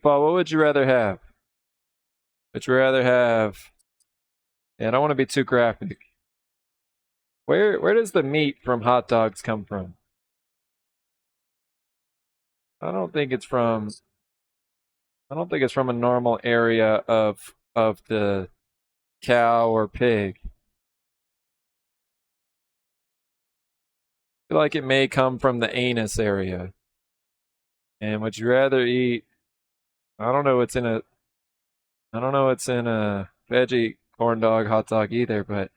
Meatball, what would you rather have? Would you rather have... Yeah, I don't want to be too graphic. Where does the meat from hot dogs come from? I don't think it's from... I don't think it's from a normal area of the cow or pig. I feel like it may come from the anus area. And would you rather eat... I don't know what's in a... I don't know what's in a veggie corn dog hot dog either, but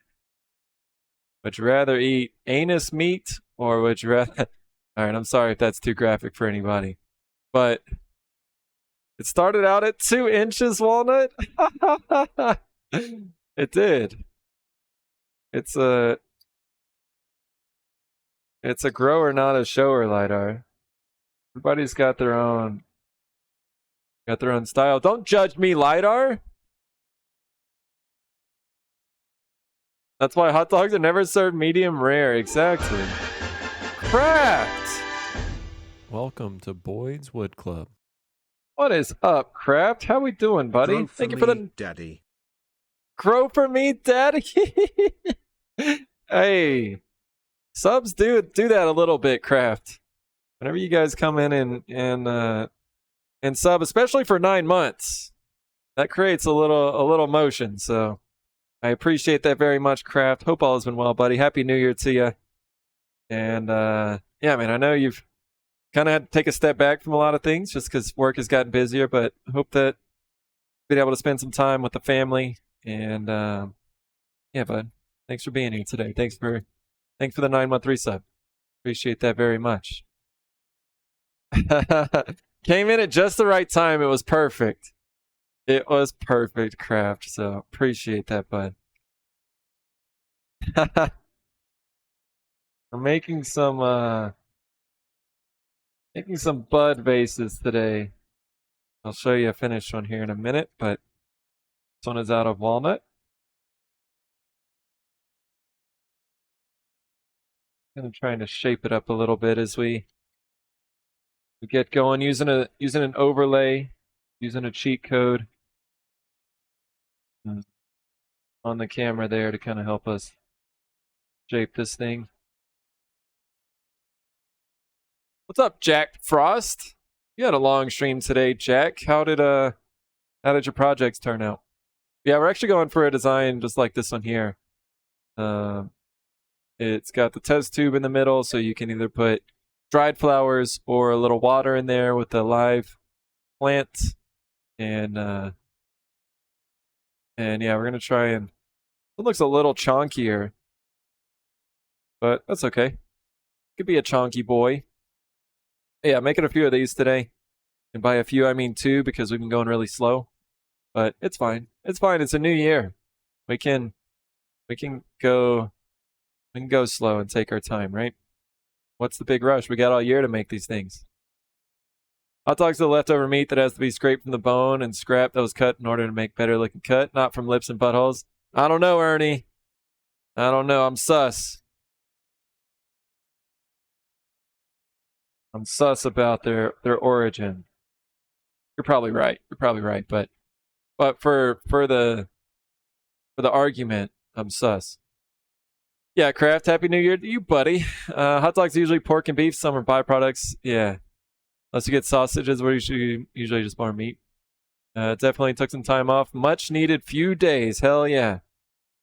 would you rather eat anus meat or would you rather... All right, I'm sorry if that's too graphic for anybody, but it started out at 2 inches, Walnut. It did. It's a grower, not a shower, Lidar. Everybody's got their own style. Don't judge me, Lidar. That's why hot dogs are never served medium rare. Exactly. Craft! Welcome to Boyd's Wood Club. What is up, Craft? How we doing, buddy? Grow Thank you for for me, the... Daddy. Grow for me, Daddy? Hey. Subs do that a little bit, Craft. Whenever you guys come in and sub, especially for 9 months, that creates a little motion, so... I appreciate that very much, Craft. Hope all has been well, buddy. Happy New Year to you. And, yeah, man, I know you've kind of had to take a step back from a lot of things just because work has gotten busier, but I hope that you've been able to spend some time with the family. And, yeah, bud, thanks for being here today. Thanks for the 9-month resub. Appreciate that very much. Came in at just the right time. It was perfect. It was perfect, Craft, so appreciate that, bud. We're making some bud vases today. I'll show you a finished one here in a minute, but this one is out of walnut. I'm trying to shape it up a little bit as we get going, using an overlay, using a cheat code on the camera there to kind of help us shape this thing. What's up, Jack Frost? You had a long stream today, Jack. How did your projects turn out? Yeah, we're actually going for a design just like this one here. It's got the test tube in the middle, so you can either put dried flowers or a little water in there with a live plant. And yeah, we're gonna try and... It looks a little chonkier, but that's okay. Could be a chonky boy. Yeah, making a few of these today. And by a few, I mean 2 because we've been going really slow. But it's fine. It's fine. It's a new year. We can go slow and take our time, right? What's the big rush? We got all year to make these things. Hot dogs are the leftover meat that has to be scraped from the bone and scrapped that was cut in order to make better looking cut, not from lips and buttholes. I don't know, Ernie. I don't know. I'm sus. I'm sus about their origin. You're probably right. But for the argument, I'm sus. Yeah, Craft, Happy New Year to you, buddy. Hot dogs are usually pork and beef. Some are byproducts. Yeah. Unless you get sausages, where you usually just more meat. Definitely took some time off. Much needed few days. Hell yeah.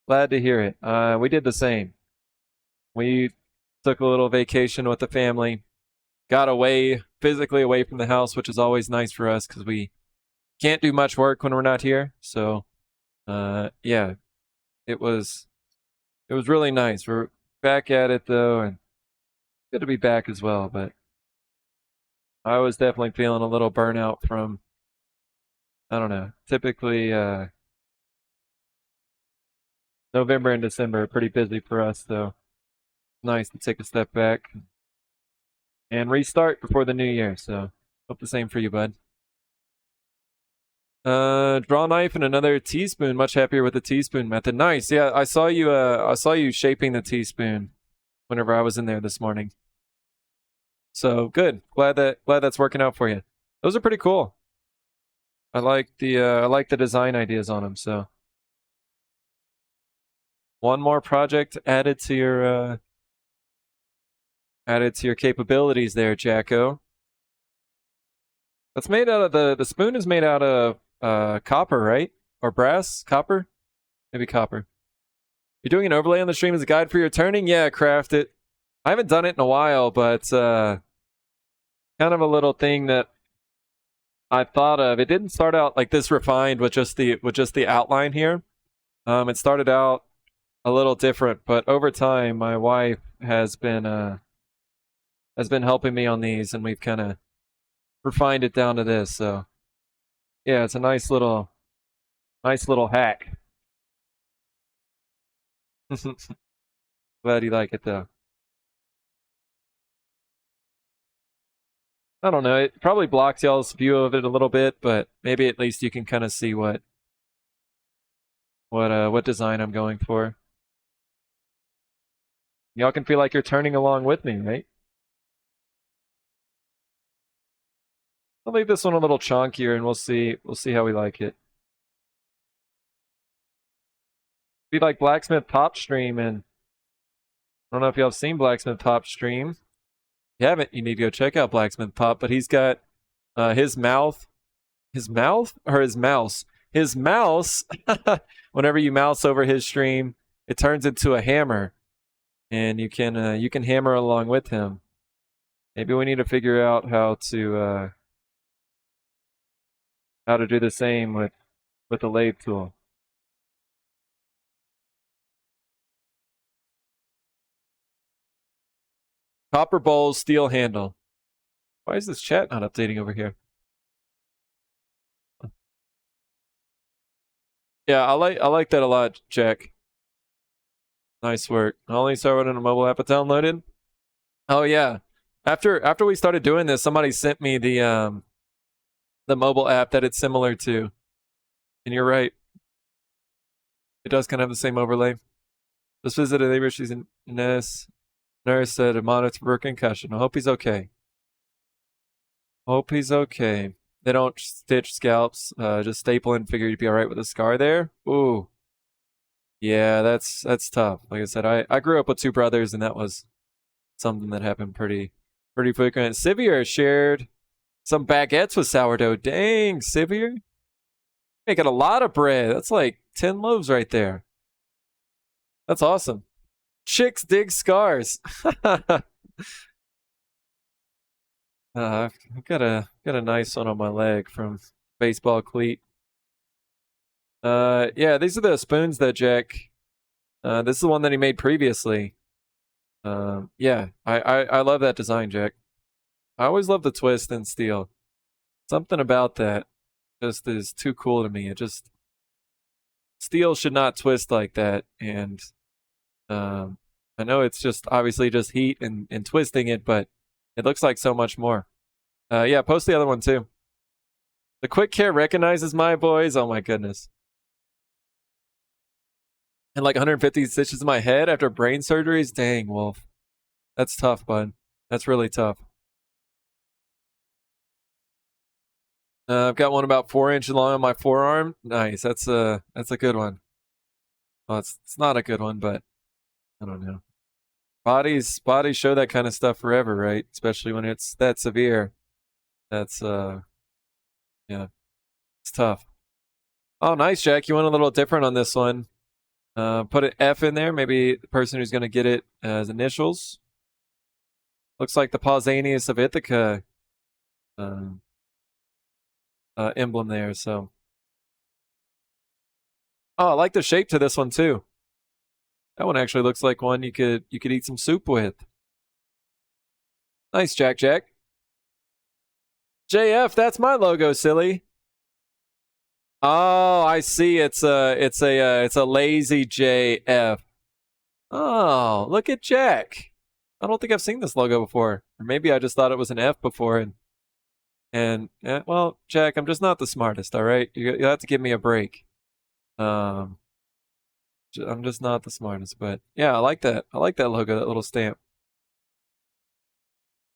Glad to hear it. We did the same. We took a little vacation with the family. Got away, physically away from the house, which is always nice for us because we can't do much work when we're not here. So, yeah, it was really nice. We're back at it though, and good to be back as well. But I was definitely feeling a little burnout from, I don't know, typically November and December are pretty busy for us, so it's nice to take a step back and restart before the new year. So hope the same for you, bud. Draw knife and another teaspoon. Much happier with the teaspoon method. Nice. Yeah, I saw you shaping the teaspoon whenever I was in there this morning. So good. Glad that's working out for you. Those are pretty cool. I like the design ideas on them. So one more project added to your capabilities there, Jacko. That's made out of the spoon is made out of copper, right? Or brass? Copper? Maybe copper. You're doing an overlay on the stream as a guide for your turning? Yeah, craft it. I haven't done it in a while, but kind of a little thing that I thought of. It didn't start out like this refined with just the outline here. It started out a little different, but over time, my wife has been helping me on these, and we've kind of refined it down to this. So yeah, it's a nice little hack. Glad you like it though. I don't know. It probably blocks y'all's view of it a little bit, but maybe at least you can kind of see what design I'm going for. Y'all can feel like you're turning along with me, right? I'll leave this one a little chunkier, and we'll see how we like it. Be like Blacksmith Pop Stream, and I don't know if y'all have seen Blacksmith Pop Stream. If you haven't, you need to go check out Blacksmith Pop. But he's got his mouse. Whenever you mouse over his stream, it turns into a hammer, and you can hammer along with him. Maybe we need to figure out how to do the same with the lathe tool. Copper bowl, steel handle. Why is this chat not updating over here? Yeah, I like that a lot, Jack. Nice work. I only saw it in a mobile app I downloaded. Oh yeah. After we started doing this, somebody sent me the mobile app that it's similar to. And you're right. It does kind of have the same overlay. Just visited a neighbor. She's in Nurse said a monitor for concussion. I hope he's okay. They don't stitch scalps. Just staple and figure you'd be all right with a scar there. Ooh. Yeah, that's tough. Like I said, I grew up with two brothers, and that was something that happened pretty frequent. Sivier shared some baguettes with sourdough. Dang, Sivier. Making a lot of bread. That's like 10 loaves right there. That's awesome. Chicks dig scars. I've got a nice one on my leg from baseball cleat. Yeah, these are the spoons that Jack. This is the one that he made previously. Yeah, I love that design, Jack. I always love the twist in steel. Something about that just is too cool to me. Steel should not twist like that, and I know it's just obviously just heat and twisting it, but it looks like so much more. Yeah, post the other one too. The Quick Care recognizes my boys. Oh my goodness. And like 150 stitches in my head after brain surgeries. Dang, Wolf. That's tough, bud. That's really tough. I've got one about 4 inches long on my forearm. Nice. That's a good one. Well, it's not a good one, but I don't know. Bodies show that kind of stuff forever, right? Especially when it's that severe. That's yeah. It's tough. Oh, nice, Jack. You went a little different on this one. Put an F in there. Maybe the person who's going to get it as initials. Looks like the Pausanias of Ithaca emblem there. So, oh, I like the shape to this one too. That one actually looks like one you could eat some soup with. Nice, Jack. JF, that's my logo, silly. Oh, I see. It's a lazy JF. Oh, look at Jack. I don't think I've seen this logo before. Or maybe I just thought it was an F before. And well, Jack, I'm just not the smartest, all right? You have to give me a break. I'm just not the smartest, but yeah, I like that. I like that logo, that little stamp.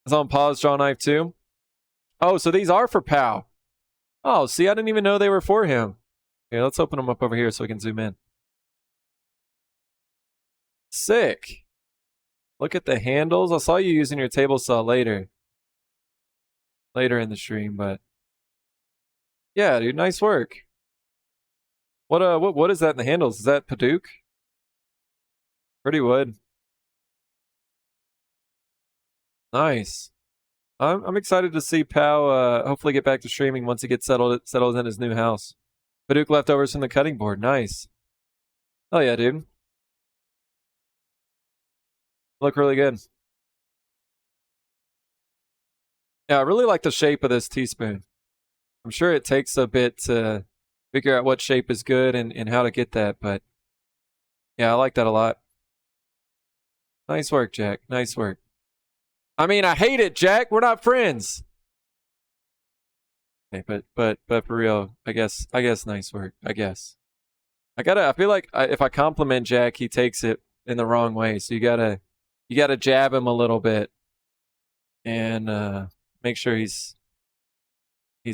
It's on pause, draw knife too. Oh, so these are for POW. Oh, see, I didn't even know they were for him. Here, let's open them up over here so we can zoom in. Sick. Look at the handles. I saw you using your table saw later in the stream, but yeah, dude, nice work. What is that in the handles? Is that Paduk? Pretty wood. Nice. I'm excited to see Pow hopefully get back to streaming once he gets settled in his new house. Paduk leftovers from the cutting board. Nice. Oh yeah, dude. Look really good. Yeah, I really like the shape of this teaspoon. I'm sure it takes a bit to figure out what shape is good and how to get that, but yeah, I like that a lot. Nice work, Jack. Nice work. I mean, I hate it, Jack. We're not friends. Okay, but for real, I guess nice work. I guess. I feel like if I compliment Jack, he takes it in the wrong way. So you gotta jab him a little bit and make sure he's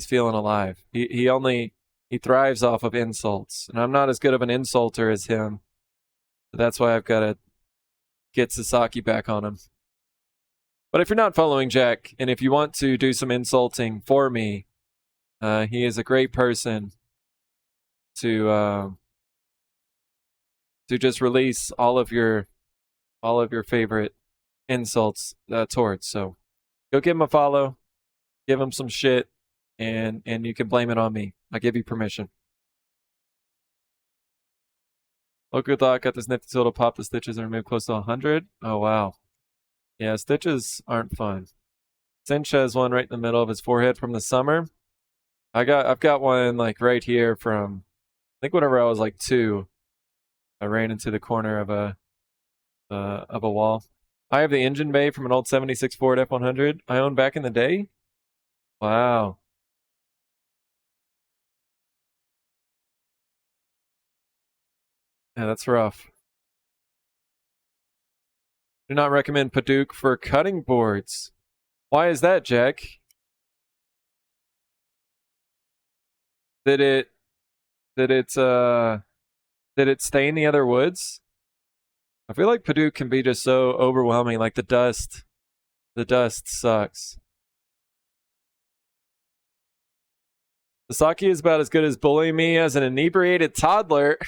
feeling alive. He thrives off of insults, and I'm not as good of an insulter as him. So that's why I've got to get Sasaki back on him. But if you're not following Jack, and if you want to do some insulting for me, he is a great person to just release all of your favorite insults towards. So go give him a follow, give him some shit, and you can blame it on me. I give you permission. Oh, good luck. Got this nifty tool to pop the stitches and remove close to 100. Oh, wow. Yeah, stitches aren't fun. Cinch has one right in the middle of his forehead from the summer. I've got one like right here from, I think whenever I was like 2, I ran into the corner of a wall. I have the engine bay from an old 76 Ford F100 I owned back in the day. Wow. Yeah, that's rough. Do not recommend Paduk for cutting boards. Why is that, Jack? Did it stain the other woods? I feel like Paduk can be just so overwhelming, like the dust sucks. Sasaki is about as good as bullying me as an inebriated toddler.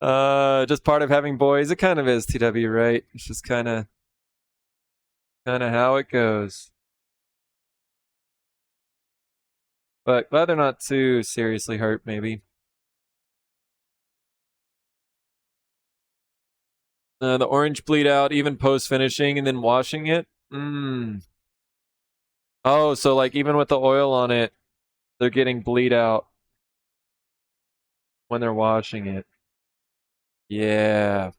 Just part of having boys. It kind of is, TW, right? It's just kind of how it goes. But glad they're not too seriously hurt, maybe. The orange bleed out even post finishing and then washing it. Oh, so like even with the oil on it, they're getting bleed out when they're washing it. Yeah.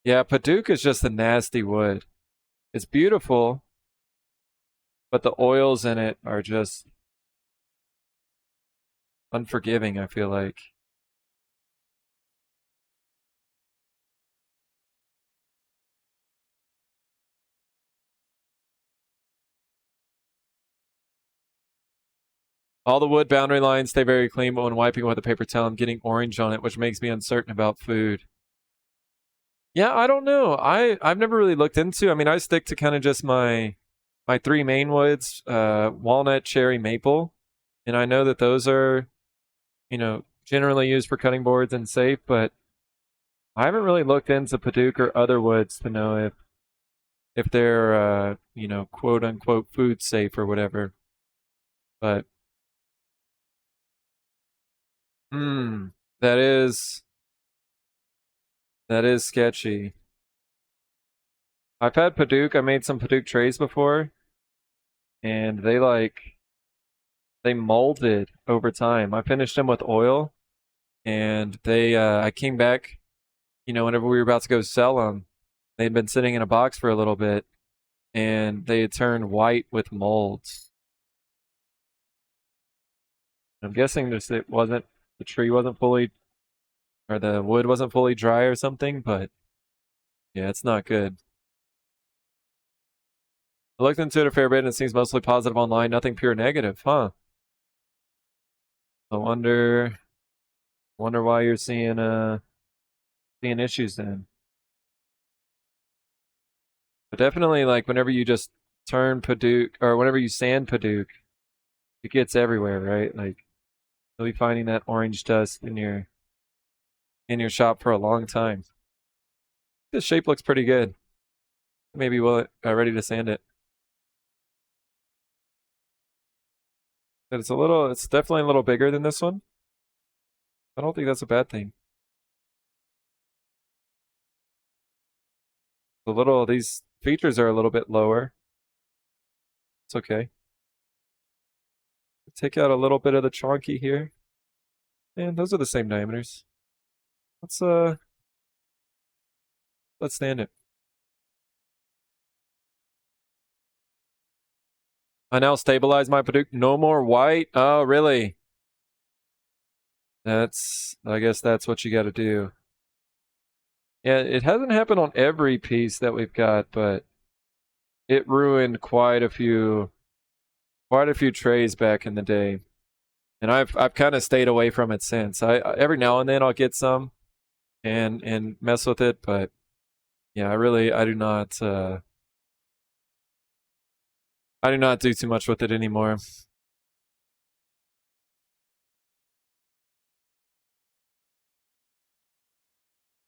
Yeah, Paduk is just a nasty wood. It's beautiful, but the oils in it are just unforgiving, I feel like. All the wood boundary lines stay very clean, but when wiping with a paper towel, I'm getting orange on it, which makes me uncertain about food. Yeah, I don't know. I've never really looked into. I mean, I stick to kind of just my 3 main woods: walnut, cherry, maple, and I know that those are, generally used for cutting boards and safe. But I haven't really looked into Paduk or other woods to know if they're quote unquote food safe or whatever. But that is sketchy. I've had Paduk. I made some Paduk trays before, and they molded over time. I finished them with oil, and I came back, whenever we were about to go sell them, they'd been sitting in a box for a little bit, and they had turned white with molds. I'm guessing the tree wasn't fully, or the wood wasn't fully dry or something, but yeah, it's not good. I looked into it a fair bit and it seems mostly positive online, nothing pure negative, huh? I wonder why you're seeing issues then. But definitely, like, whenever you just turn Padauk, or whenever you sand Padauk, it gets everywhere, right? Like, you'll be finding that orange dust in your shop for a long time. This shape looks pretty good. Maybe we'll ready to sand it. But it's definitely a little bigger than this one. I don't think that's a bad thing. These features are a little bit lower. It's okay. Take out a little bit of the chonky here. And those are the same diameters. Let's stand it. I now stabilize my Padauk. No more white. Oh, really? I guess that's what you got to do. Yeah, it hasn't happened on every piece that we've got, but it ruined quite a few trays back in the day. And I've kind of stayed away from it since. I every now and then I'll get some and mess with it, but yeah, I do not do too much with it anymore.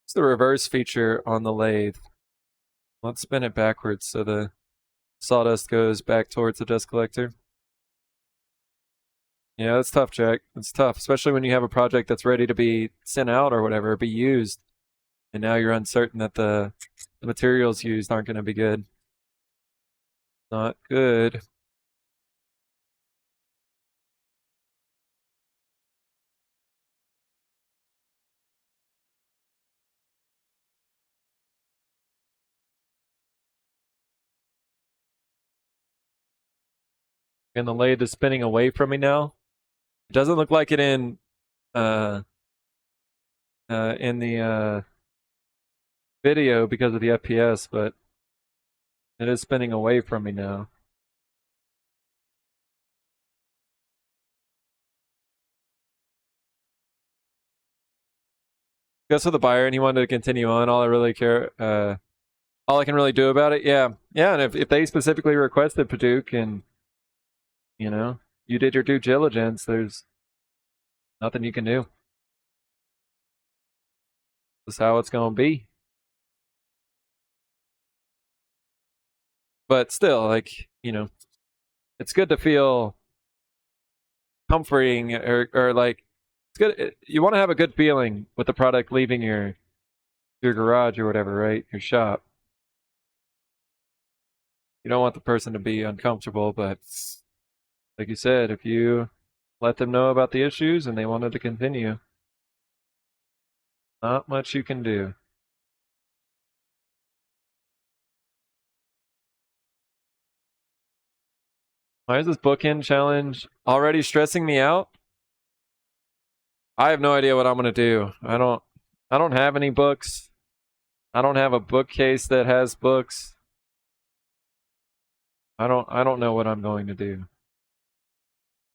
It's the reverse feature on the lathe. Let's spin it backwards so the sawdust goes back towards the dust collector. Yeah, that's tough, Jack. It's tough, especially when you have a project that's ready to be sent out or whatever, be used, and now you're uncertain that the materials used aren't going to be good. Not good. And the lathe is spinning away from me now. It doesn't look like it in the video because of the FPS, but it is spinning away from me now. Guess with the buyer and he wanted to continue on, all I can really do about it, yeah. And if they specifically requested Padauk and you did your due diligence, there's nothing you can do. This is how it's gonna be. But still, like, it's good to feel comforting or like it's good. You want to have a good feeling with the product leaving your garage or whatever, right? Your shop. You don't want the person to be uncomfortable, but like you said, if you let them know about the issues and they wanted to continue, not much you can do. Why is this bookend challenge already stressing me out? I have no idea what I'm gonna do. I don't have any books. I don't have a bookcase that has books. I don't know what I'm going to do.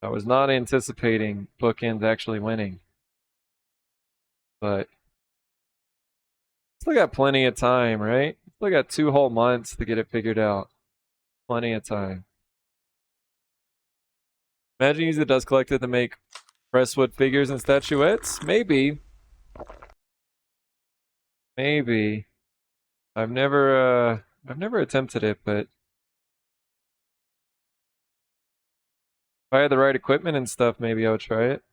I was not anticipating bookends actually winning. But still got plenty of time, right? Still got 2 whole months to get it figured out. Plenty of time. Imagine using the dust collector to make presswood figures and statuettes? Maybe. Maybe. I've never attempted it, but if I had the right equipment and stuff, maybe I would try it.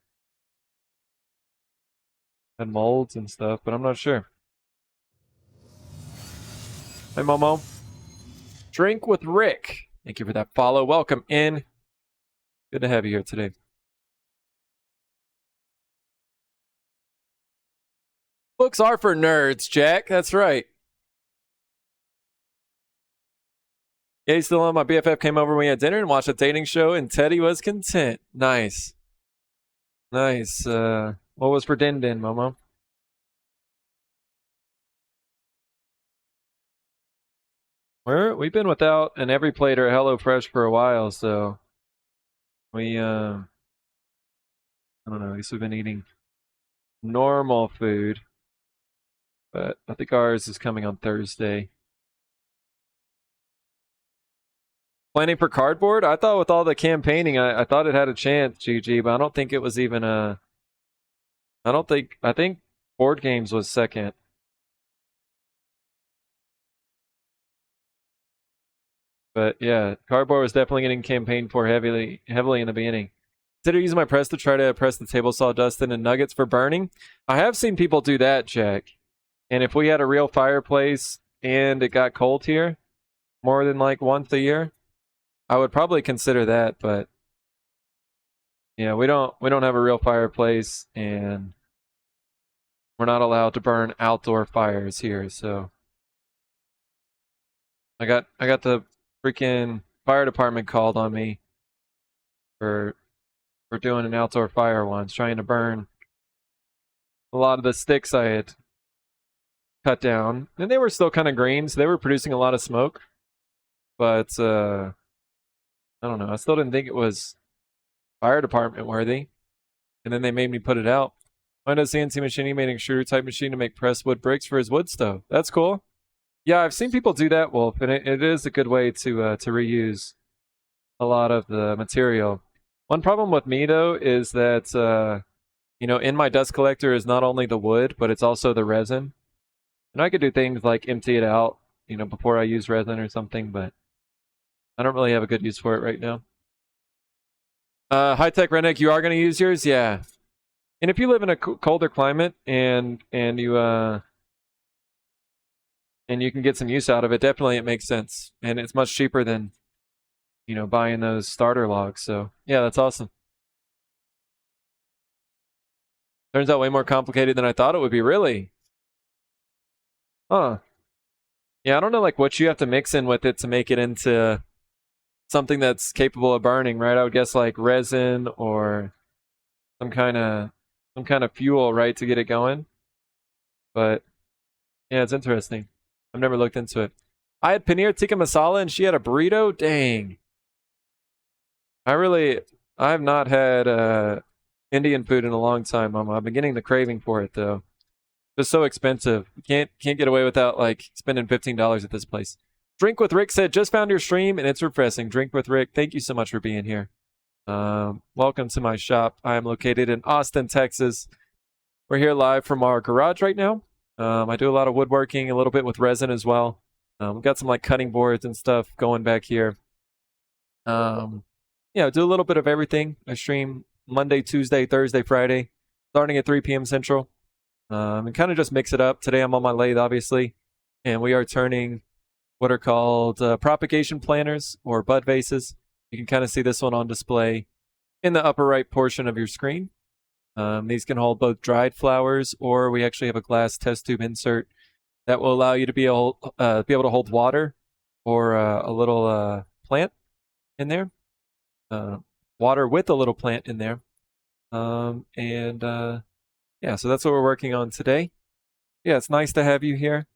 And molds and stuff, but I'm not sure. Hi, Momo. Drink with Rick. Thank you for that follow. Welcome in. Good to have you here today. Books are for nerds, Jack. That's right. Yeah, he's still on. My BFF came over when we had dinner and watched a dating show, and Teddy was content. Nice. Nice. What was for Din Din, Momo? We've been without an every plate or HelloFresh for a while, so we I don't know. I guess we've been eating normal food, but I think ours is coming on Thursday. Planning for cardboard? I thought with all the campaigning, I thought it had a chance, GG, but I don't think it was even a. I think board games was second. But yeah, cardboard was definitely getting campaigned for heavily in the beginning. Consider using my press to try to press the table saw dust into nuggets for burning. I have seen people do that, Jack. And if we had a real fireplace and it got cold here more than like once a year, I would probably consider that, but yeah, we don't have a real fireplace and we're not allowed to burn outdoor fires here, so I got the freaking fire department called on me for doing an outdoor fire once, trying to burn a lot of the sticks I had cut down. And they were still kind of green, so they were producing a lot of smoke. But I don't know. I still didn't think it was fire department worthy. And then they made me put it out. Why does CNC Machining made an extruder type machine to make pressed wood bricks for his wood stove? That's cool. Yeah, I've seen people do that, Wolf, and it is a good way to reuse a lot of the material. One problem with me though is that in my dust collector is not only the wood, but it's also the resin. And I could do things like empty it out, before I use resin or something, but I don't really have a good use for it right now. High-tech redneck, you are going to use yours? Yeah. And if you live in a colder climate and you can get some use out of it, definitely it makes sense. And it's much cheaper than, buying those starter logs. So yeah, that's awesome. Turns out way more complicated than I thought it would be, really. Huh. Yeah, I don't know like what you have to mix in with it to make it into something that's capable of burning, right? I would guess like resin or some kind of fuel, right, to get it going. But yeah, it's interesting. I've never looked into it. I had paneer tikka masala and she had a burrito. Dang. I have not had Indian food in a long time, Mama. I've been getting the craving for it though. It's so expensive. You can't get away without like spending $15 at this place. Drink with Rick said, just found your stream and it's refreshing. Drink with Rick. Thank you so much for being here. Welcome to my shop. I am located in Austin, Texas. We're here live from our garage right now. I do a lot of woodworking, a little bit with resin as well. We've got some like cutting boards and stuff going back here. Yeah, do a little bit of everything. I stream Monday, Tuesday, Thursday, Friday, starting at 3 p.m. Central. And kind of just mix it up. Today I'm on my lathe, obviously, and we are turning what are called propagation planters or bud vases. You can kind of see this one on display in the upper right portion of your screen. These can hold both dried flowers, or we actually have a glass test tube insert that will allow you to be able to hold water or a little plant in there. Water with a little plant in there. Yeah, so that's what we're working on today. Yeah, it's nice to have you here.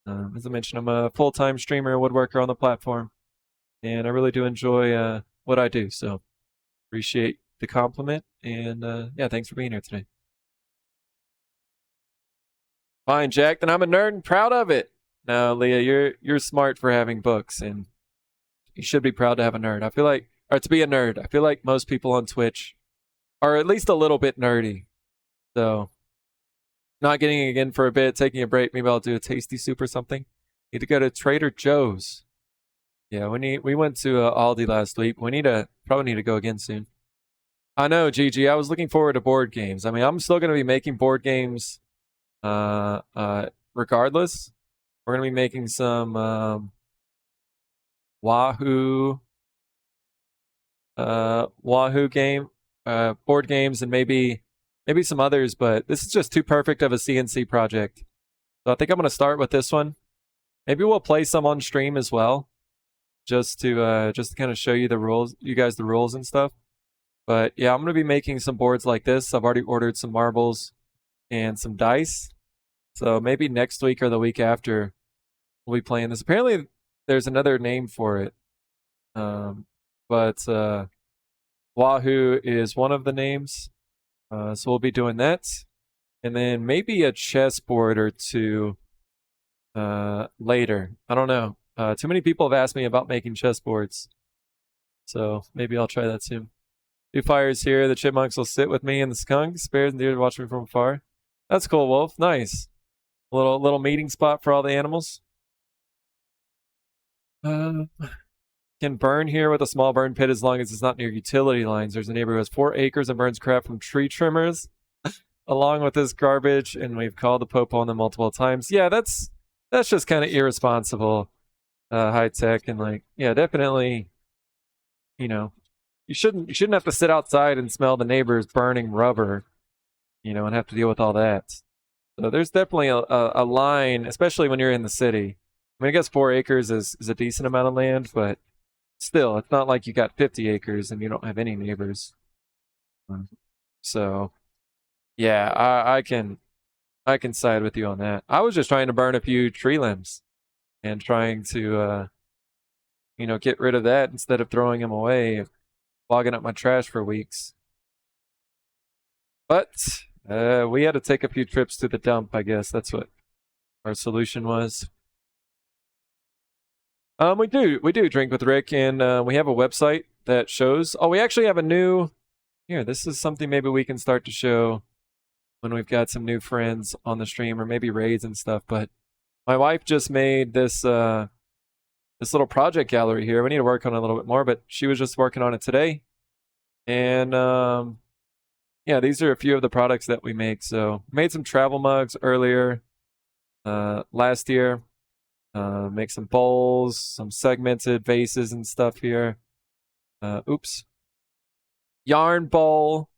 As I mentioned, I'm a full-time streamer, woodworker on the platform, and I really do enjoy what I do. So appreciate the compliment, and yeah, thanks for being here today. Fine, Jack. Then I'm a nerd and proud of it. No, Leah, you're smart for having books, and you should be proud to have a nerd. I feel like, or to be a nerd. I feel like most people on Twitch are at least a little bit nerdy. So, not getting it again for a bit, taking a break. Maybe I'll do a tasty soup or something. Need to go to Trader Joe's. Yeah, we went to Aldi last week. Probably need to go again soon. I know, Gigi. I was looking forward to board games. I mean, I'm still going to be making board games regardless. We're going to be making some Wahoo game, board games, and maybe some others, but this is just too perfect of a CNC project. So I think I'm going to start with this one. Maybe we'll play some on stream as well, just to kind of show you guys the rules and stuff. But yeah, I'm going to be making some boards like this. I've already ordered some marbles and some dice. So maybe next week or the week after we'll be playing this. Apparently there's another name for it. But Wahoo is one of the names. So we'll be doing that. And then maybe a chessboard or two later. I don't know. Too many people have asked me about making chessboards. So maybe I'll try that soon. 2 fires here. The chipmunks will sit with me and the skunks. Bears and deer watch me from afar. That's cool, Wolf. Nice. Little meeting spot for all the animals. Can burn here with a small burn pit as long as it's not near utility lines. There's a neighbor who has 4 acres and burns crap from tree trimmers along with this garbage, and we've called the Pope on them multiple times. Yeah, that's just kind of irresponsible, high tech, and like, yeah, definitely, you shouldn't have to sit outside and smell the neighbors burning rubber, and have to deal with all that. So there's definitely a line, especially when you're in the city. I mean, I guess 4 acres is a decent amount of land, but still, it's not like you got 50 acres and you don't have any neighbors. So, yeah, I can side with you on that. I was just trying to burn a few tree limbs and trying to, get rid of that instead of throwing them away, clogging up my trash for weeks. But we had to take a few trips to the dump, I guess. That's what our solution was. We do drink with Rick, and we have a website that shows. Oh, we actually have a new. Here, this is something maybe we can start to show when we've got some new friends on the stream, or maybe raids and stuff. But my wife just made this little project gallery here. We need to work on it a little bit more, but she was just working on it today. And yeah, these are a few of the products that we make. So made some travel mugs earlier last year. Make some bowls, some segmented vases and stuff here. Oops. Yarn bowl.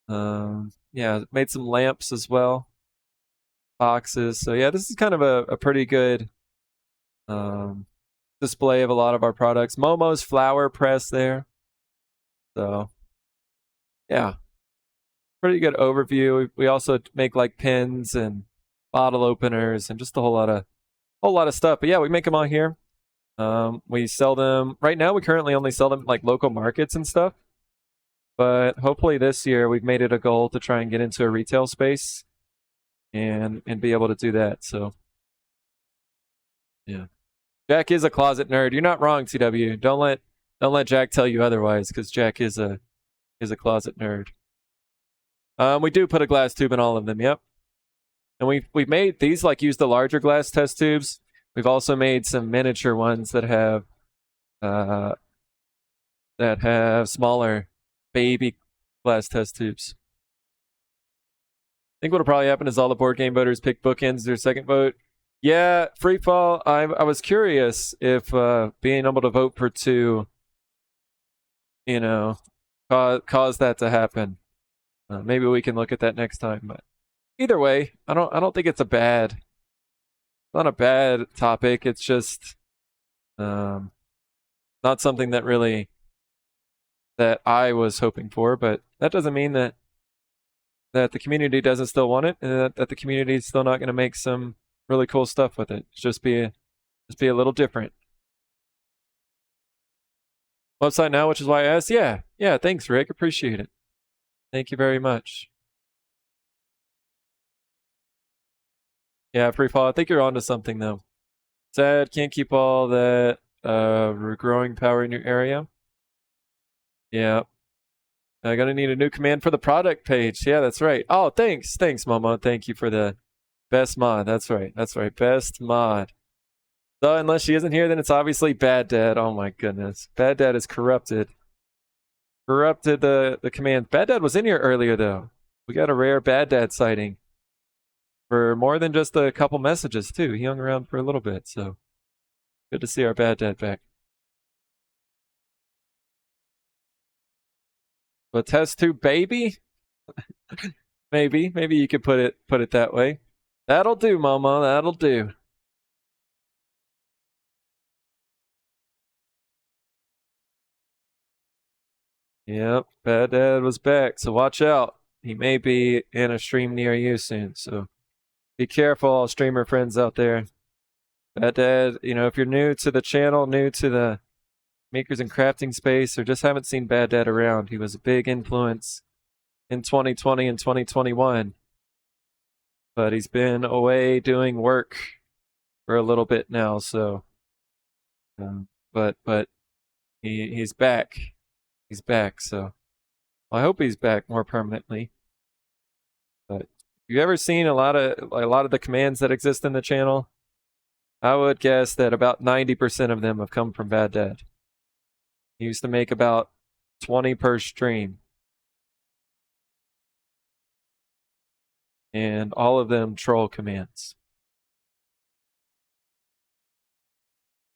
Yeah, made some lamps as well. Boxes. So yeah, this is kind of a pretty good display of a lot of our products. Momo's flower press there. So yeah, pretty good overview. We also make like pins and bottle openers and just a whole lot of stuff. But yeah, we make them all here. We sell them right now. We currently only sell them at, like, local markets and stuff. But hopefully this year we've made it a goal to try and get into a retail space and be able to do that. So yeah, Jack is a closet nerd. You're not wrong, TW. Don't let Jack tell you otherwise, because Jack is a closet nerd. We do put a glass tube in all of them. Yep. And we've made these, like, use the larger glass test tubes. We've also made some miniature ones that have smaller baby glass test tubes. I think what'll probably happen is all the board game voters pick Bookends their second vote. Yeah, Free Fall. I was curious if being able to vote for 2, cause that to happen. Maybe we can look at that next time, but. Either way, I don't think it's not a bad topic. It's just not something that I was hoping for, but that doesn't mean that the community doesn't still want it, and that the community is still not going to make some really cool stuff with it. Just be a little different. Website now, which is why I asked. Yeah, thanks, Rick. Appreciate it. Thank you very much. Yeah, Free Fall. I think you're onto something, though. Sad, can't keep all that regrowing power in your area. Yeah. I'm gonna need a new command for the product page. Yeah, that's right. Oh, thanks, Momo. Thank you for the best mod. That's right. Best mod. So unless she isn't here, then it's obviously Bad Dad. Oh my goodness. Bad Dad is corrupted. Corrupted the command. Bad Dad was in here earlier, though. We got a rare Bad Dad sighting. For more than just a couple messages, too. He hung around for a little bit, so good to see our Bad Dad back. But test tube baby? Maybe you could put it that way. That'll do, Momo. That'll do. Yep, Bad Dad was back, so watch out. He may be in a stream near you soon, so be careful, all streamer friends out there. Bad Dad, you know, if you're new to the channel, new to the makers and crafting space, or just haven't seen Bad Dad around, he was a big influence in 2020 and 2021. But he's been away doing work for a little bit now, so but he's back. He's back, so I hope he's back more permanently. But if you've ever seen a lot of the commands that exist in the channel, I would guess that about 90% of them have come from Bad Dad. He used to make about 20 per stream. And all of them troll commands.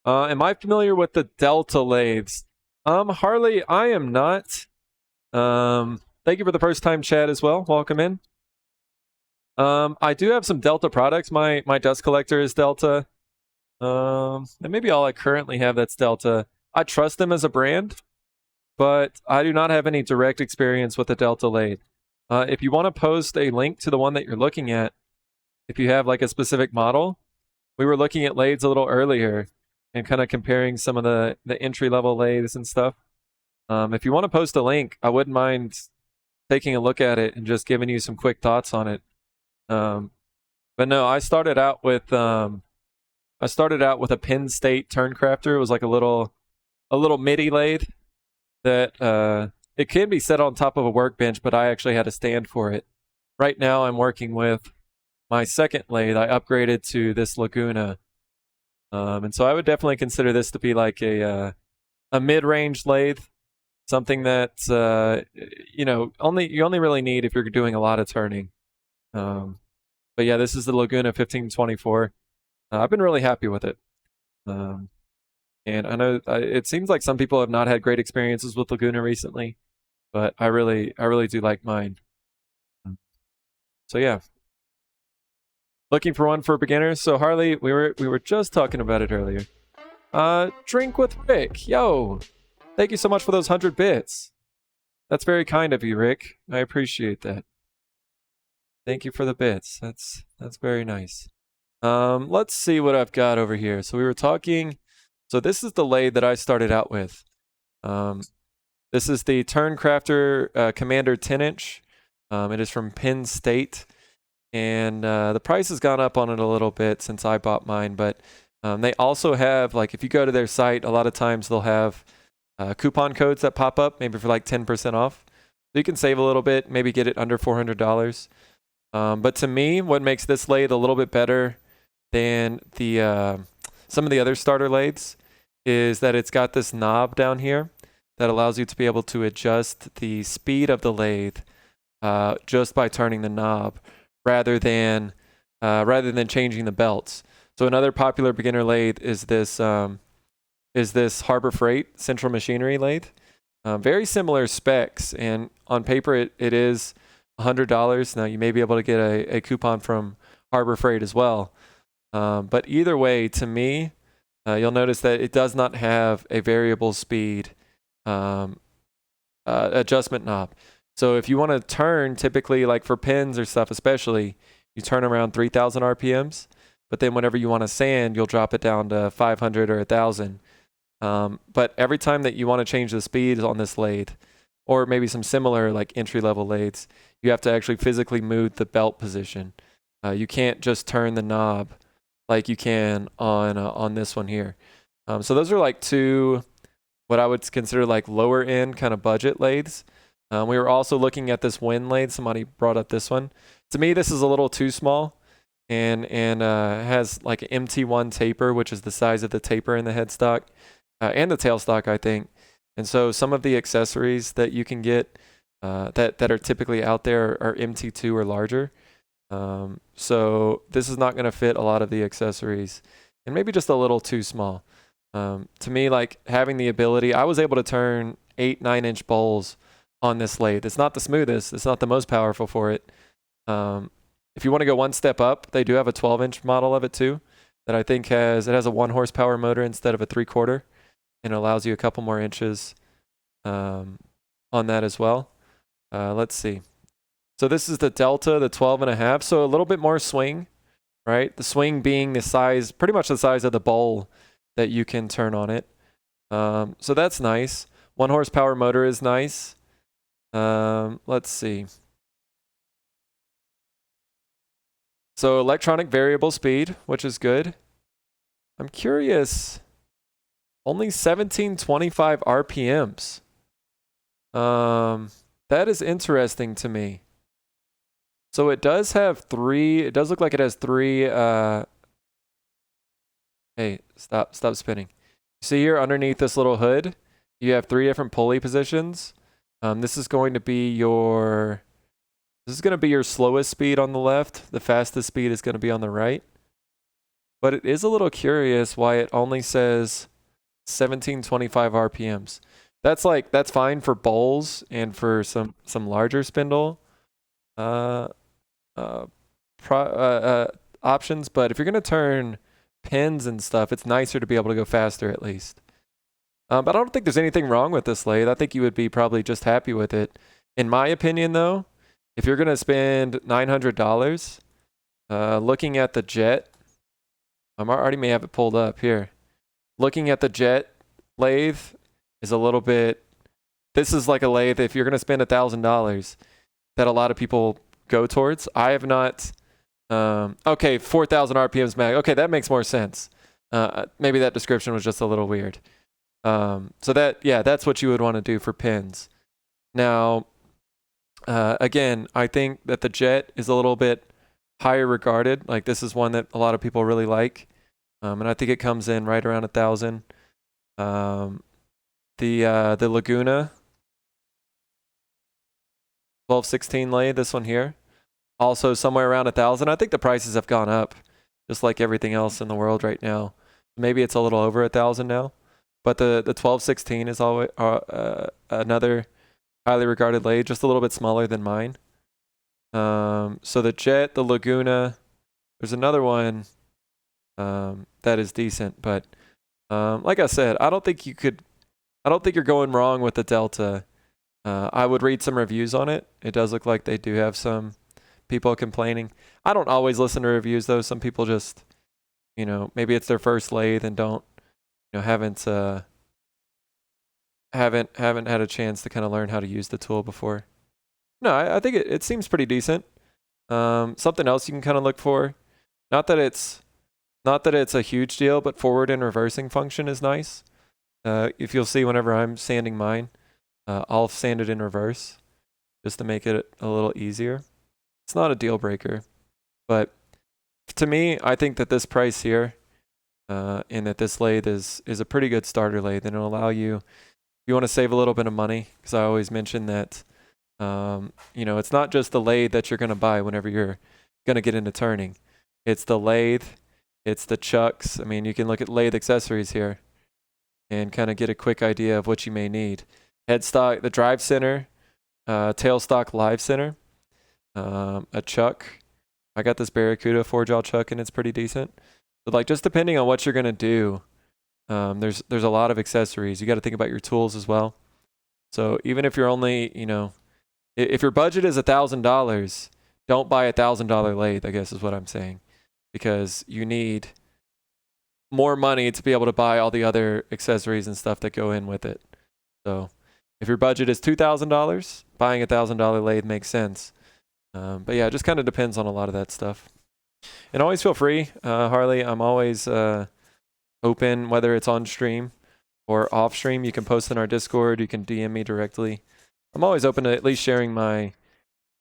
Am I familiar with the Delta lathes? Harley, I am not. Thank you for the first time chat as well. Welcome in. I do have some Delta products. My dust collector is Delta. And maybe all I currently have that's Delta. I trust them as a brand, but I do not have any direct experience with the Delta lathe. If you want to post a link to the one that you're looking at, if you have like a specific model, we were looking at lathes a little earlier and kind of comparing some of the entry-level lathes and stuff. If you want to post a link, I wouldn't mind taking a look at it and just giving you some quick thoughts on it. But no, I started out with a Penn State Turncrafter. It was like a little MIDI lathe that it can be set on top of a workbench, but I actually had a stand for it. Right now I'm working with my second lathe. I upgraded to this Laguna. And so I would definitely consider this to be like a mid-range lathe, something that you only really need if you're doing a lot of turning. But yeah, this is the Laguna 1524. I've been really happy with it. And I know it seems like some people have not had great experiences with Laguna recently, but I really do like mine. So yeah. Looking for one for beginners. So Harley, we were just talking about it earlier. Drink with Rick. Yo. Thank you so much for those 100 bits. That's very kind of you, Rick. I appreciate that. Thank you for the bits. That's very nice. Let's see what I've got over here. So we were talking. So this is the lathe that I started out with. This is the Turncrafter Commander 10-inch. It is from Penn State. And the price has gone up on it a little bit since I bought mine. But they also have, like, if you go to their site, a lot of times they'll have coupon codes that pop up, maybe for like 10% off. So you can save a little bit, maybe get it under $400. But to me, what makes this lathe a little bit better than the some of the other starter lathes is that it's got this knob down here that allows you to be able to adjust the speed of the lathe just by turning the knob rather than changing the belts. So another popular beginner lathe is this Harbor Freight Central Machinery lathe. Very similar specs, and on paper it is $100. Now you may be able to get a coupon from Harbor Freight as well. But either way, to me, you'll notice that it does not have a variable speed adjustment knob. So if you want to turn, typically like for pins or stuff especially, you turn around 3,000 RPMs. But then whenever you want to sand, you'll drop it down to 500 or 1,000. But every time that you want to change the speed on this lathe, or maybe some similar like entry-level lathes, you have to actually physically move the belt position. You can't just turn the knob like you can on this one here. So those are like two, what I would consider like lower end kind of budget lathes. We were also looking at this Win lathe. Somebody brought up this one. To me, this is a little too small, and has like an MT1 taper, which is the size of the taper in the headstock and the tailstock, I think. And so some of the accessories that you can get that are typically out there are MT2 or larger. So this is not going to fit a lot of the accessories, and maybe just a little too small. To me, like having the ability, I was able to turn 8-9-inch bowls on this lathe. It's not the smoothest. It's not the most powerful for it. If you want to go one step up, they do have a 12-inch model of it too, that I think has a 1 horsepower motor instead of a 3/4, and allows you a couple more inches on that as well. Let's see. So this is the Delta, the 12.5. So a little bit more swing, right? The swing being the size, pretty much the size of the bowl that you can turn on it. So that's nice. 1 horsepower motor is nice. Let's see. So electronic variable speed, which is good. I'm curious. Only 1725 RPMs. That is interesting to me. So it does have 3, it does look like it has 3, hey, stop spinning. You see here underneath this little hood, you have 3 different pulley positions. This is going to be your slowest speed on the left. The fastest speed is going to be on the right. But it is a little curious why it only says 1725 RPMs. That's fine for bowls and for some larger spindle options, but if you're gonna turn pins and stuff, it's nicer to be able to go faster at least. But I don't think there's anything wrong with this lathe. I think you would be probably just happy with it. In my opinion, though, if you're gonna spend $900, looking at the Jet, I already may have it pulled up here. Looking at the Jet lathe is a little bit. This is like a lathe if you're gonna spend $1,000 that a lot of people go towards. I have not. Okay, 4,000 RPMs mag. Okay, that makes more sense. Maybe that description was just a little weird. So that's what you would want to do for pins. Now, again, I think that the Jet is a little bit higher regarded. Like this is one that a lot of people really like, and I think it comes in right around 1,000. The Laguna 1216 lathe, this one here, also somewhere around 1,000. I think the prices have gone up, just like everything else in the world right now. Maybe it's a little over 1,000 now, but the 1216 is always another highly regarded lathe, just a little bit smaller than mine. So the Jet, the Laguna, there's another one that is decent, but like I said, I don't think you're going wrong with the Delta. I would read some reviews on it. It does look like they do have some people complaining. I don't always listen to reviews though. Some people just, maybe it's their first lathe and haven't had a chance to kind of learn how to use the tool before. No, I think it seems pretty decent. Something else you can kind of look for. Not that it's a huge deal, but forward and reversing function is nice. If you'll see whenever I'm sanding mine, I'll sand it in reverse just to make it a little easier. It's not a deal breaker, but to me, I think that this price here and that this lathe is a pretty good starter lathe, and it'll allow you, if you want to save a little bit of money, because I always mention that, it's not just the lathe that you're going to buy whenever you're going to get into turning. It's the lathe, it's the chucks. I mean, you can look at lathe accessories here and kind of get a quick idea of what you may need. Headstock, the drive center, tailstock live center, a chuck. I got this Barracuda 4-jaw chuck and it's pretty decent. But like just depending on what you're gonna do, there's a lot of accessories. You got to think about your tools as well. So even if you're only, if your budget is $1,000, don't buy a $1,000 lathe, I guess is what I'm saying, because you need more money to be able to buy all the other accessories and stuff that go in with it. So if your budget is $2,000, buying a $1,000 lathe makes sense. But yeah, it just kind of depends on a lot of that stuff. And always feel free, Harley. I'm always open, whether it's on stream or off stream. You can post in our Discord. You can DM me directly. I'm always open to at least sharing my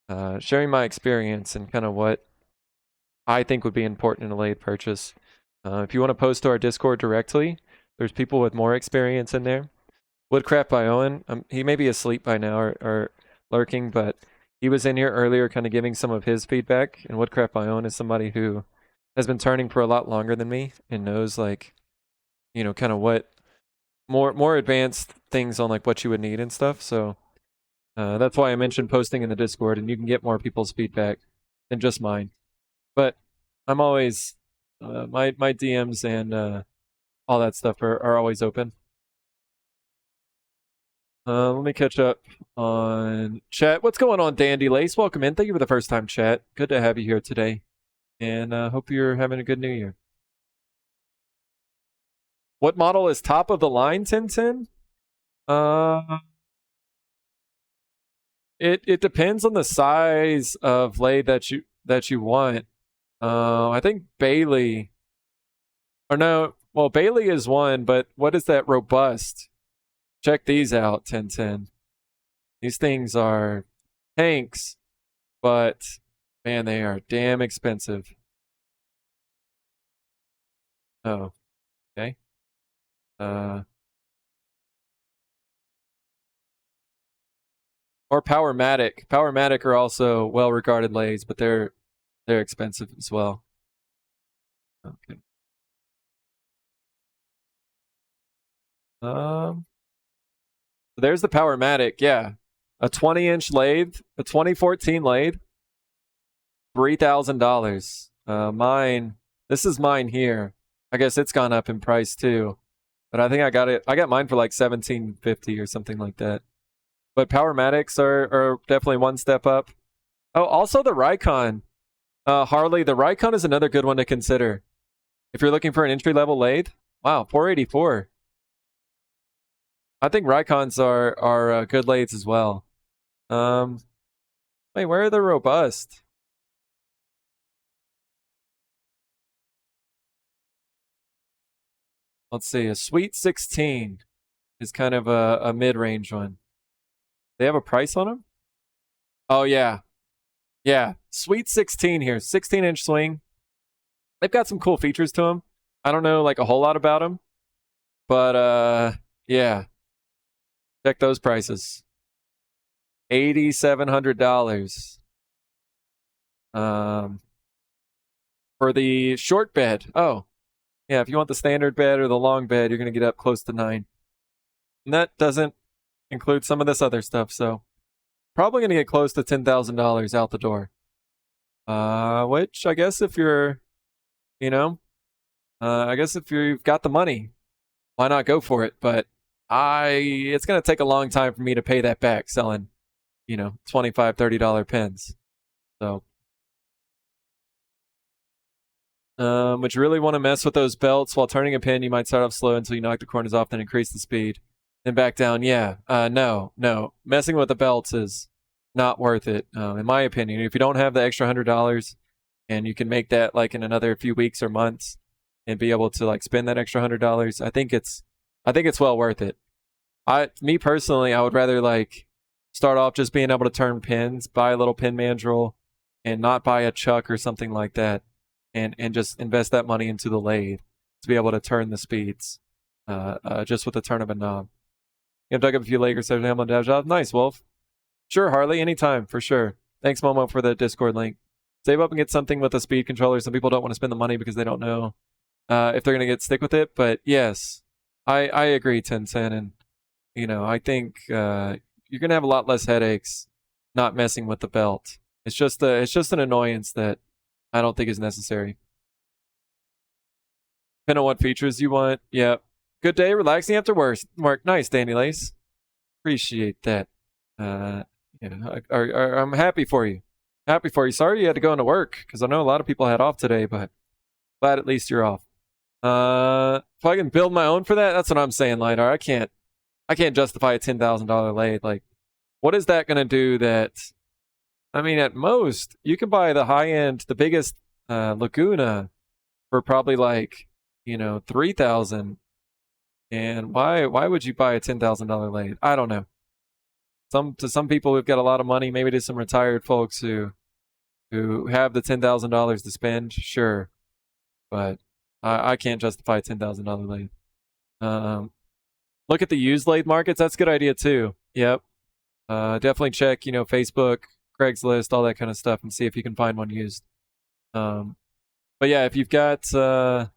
experience and kind of what I think would be important in a lathe purchase. If you want to post to our Discord directly, there's people with more experience in there. Woodcraft by Owen, he may be asleep by now or lurking, but he was in here earlier kind of giving some of his feedback. And Woodcraft by Owen is somebody who has been turning for a lot longer than me and knows kind of what more advanced things on like what you would need and stuff. So that's why I mentioned posting in the Discord, and you can get more people's feedback than just mine. But I'm always my DMs and all that stuff are always open. Let me catch up on chat. What's going on, Dandy Lace? Welcome in. Thank you for the first time, chat. Good to have you here today. and hope you're having a good New Year. What model is top of the line, Tintin? It depends on the size of lathe that you want. I think Bailey, or no, well, Bailey is one, but what is that robust? Check these out, Tintin. These things are tanks, but man, they are damn expensive. Oh, okay. Or Powermatic. Powermatic are also well-regarded lathes, but they're expensive as well. Okay. There's the Powermatic. Yeah, a 20-inch lathe, a 2014 lathe, $3,000. Mine. This is mine here. I guess it's gone up in price too, but I think I got it. I got mine for like $1,750 or something like that. But Powermatics are definitely one step up. Oh, also the Rikon. Harley, the Rikon is another good one to consider. If you're looking for an entry-level lathe, wow, 484. I think Rikons are good lathes as well. Wait, where are the robust? Let's see, a Sweet 16 is kind of a mid-range one. They have a price on them? Oh, yeah. Yeah, Sweet 16 here, 16-inch swing. They've got some cool features to them. I don't know like a whole lot about them, but yeah. Check those prices. $8,700. For the short bed. Oh, yeah. If you want the standard bed or the long bed, you're gonna get up close to $9,000. And that doesn't include some of this other stuff, so probably gonna get close to $10,000 out the door. Which I guess if you're, you know, I guess if you've got the money, why not go for it? But it's gonna take a long time for me to pay that back selling, $25, $30 pens. So, would you really want to mess with those belts while turning a pin? You might start off slow until you knock the corners off, then increase the speed, then back down. Yeah, no. Messing with the belts is not worth it, in my opinion. If you don't have the extra $100 and you can make that like in another few weeks or months and be able to like spend that extra $100, I think it's well worth it. Me personally, I would rather like start off just being able to turn pins, buy a little pin mandrel, and not buy a chuck or something like that, and just invest that money into the lathe to be able to turn the speeds, just with the turn of a knob. I've dug up a few Lakers, so I'm on dev job. Nice, Wolf. Sure, Harley, anytime for sure. Thanks, Momo, for the Discord link. Save up and get something with a speed controller. Some people don't want to spend the money because they don't know if they're gonna stick with it. But yes, I agree, Tencent, and I think you're gonna have a lot less headaches not messing with the belt. It's just an annoyance that I don't think is necessary. Depending on what features you want. Yep. Good day, relaxing after work. Nice, Danny Lace. Appreciate that. I'm happy for you. Happy for you. Sorry you had to go into work because I know a lot of people had off today, but glad at least you're off. If I can build my own for that, that's what I'm saying, Lidar. I can't justify a $10,000 lathe. Like, what is that gonna do? That, I mean, at most you can buy the high end, the biggest Laguna for probably like $3,000. And why would you buy a $10,000 lathe? I don't know. To some people who've got a lot of money, maybe to some retired folks who have the $10,000 to spend, sure. But I can't justify a $10,000 lathe. Look at the used lathe markets. That's a good idea too. Yep. Definitely check, Facebook, Craigslist, all that kind of stuff, and see if you can find one used. But yeah, if you got it,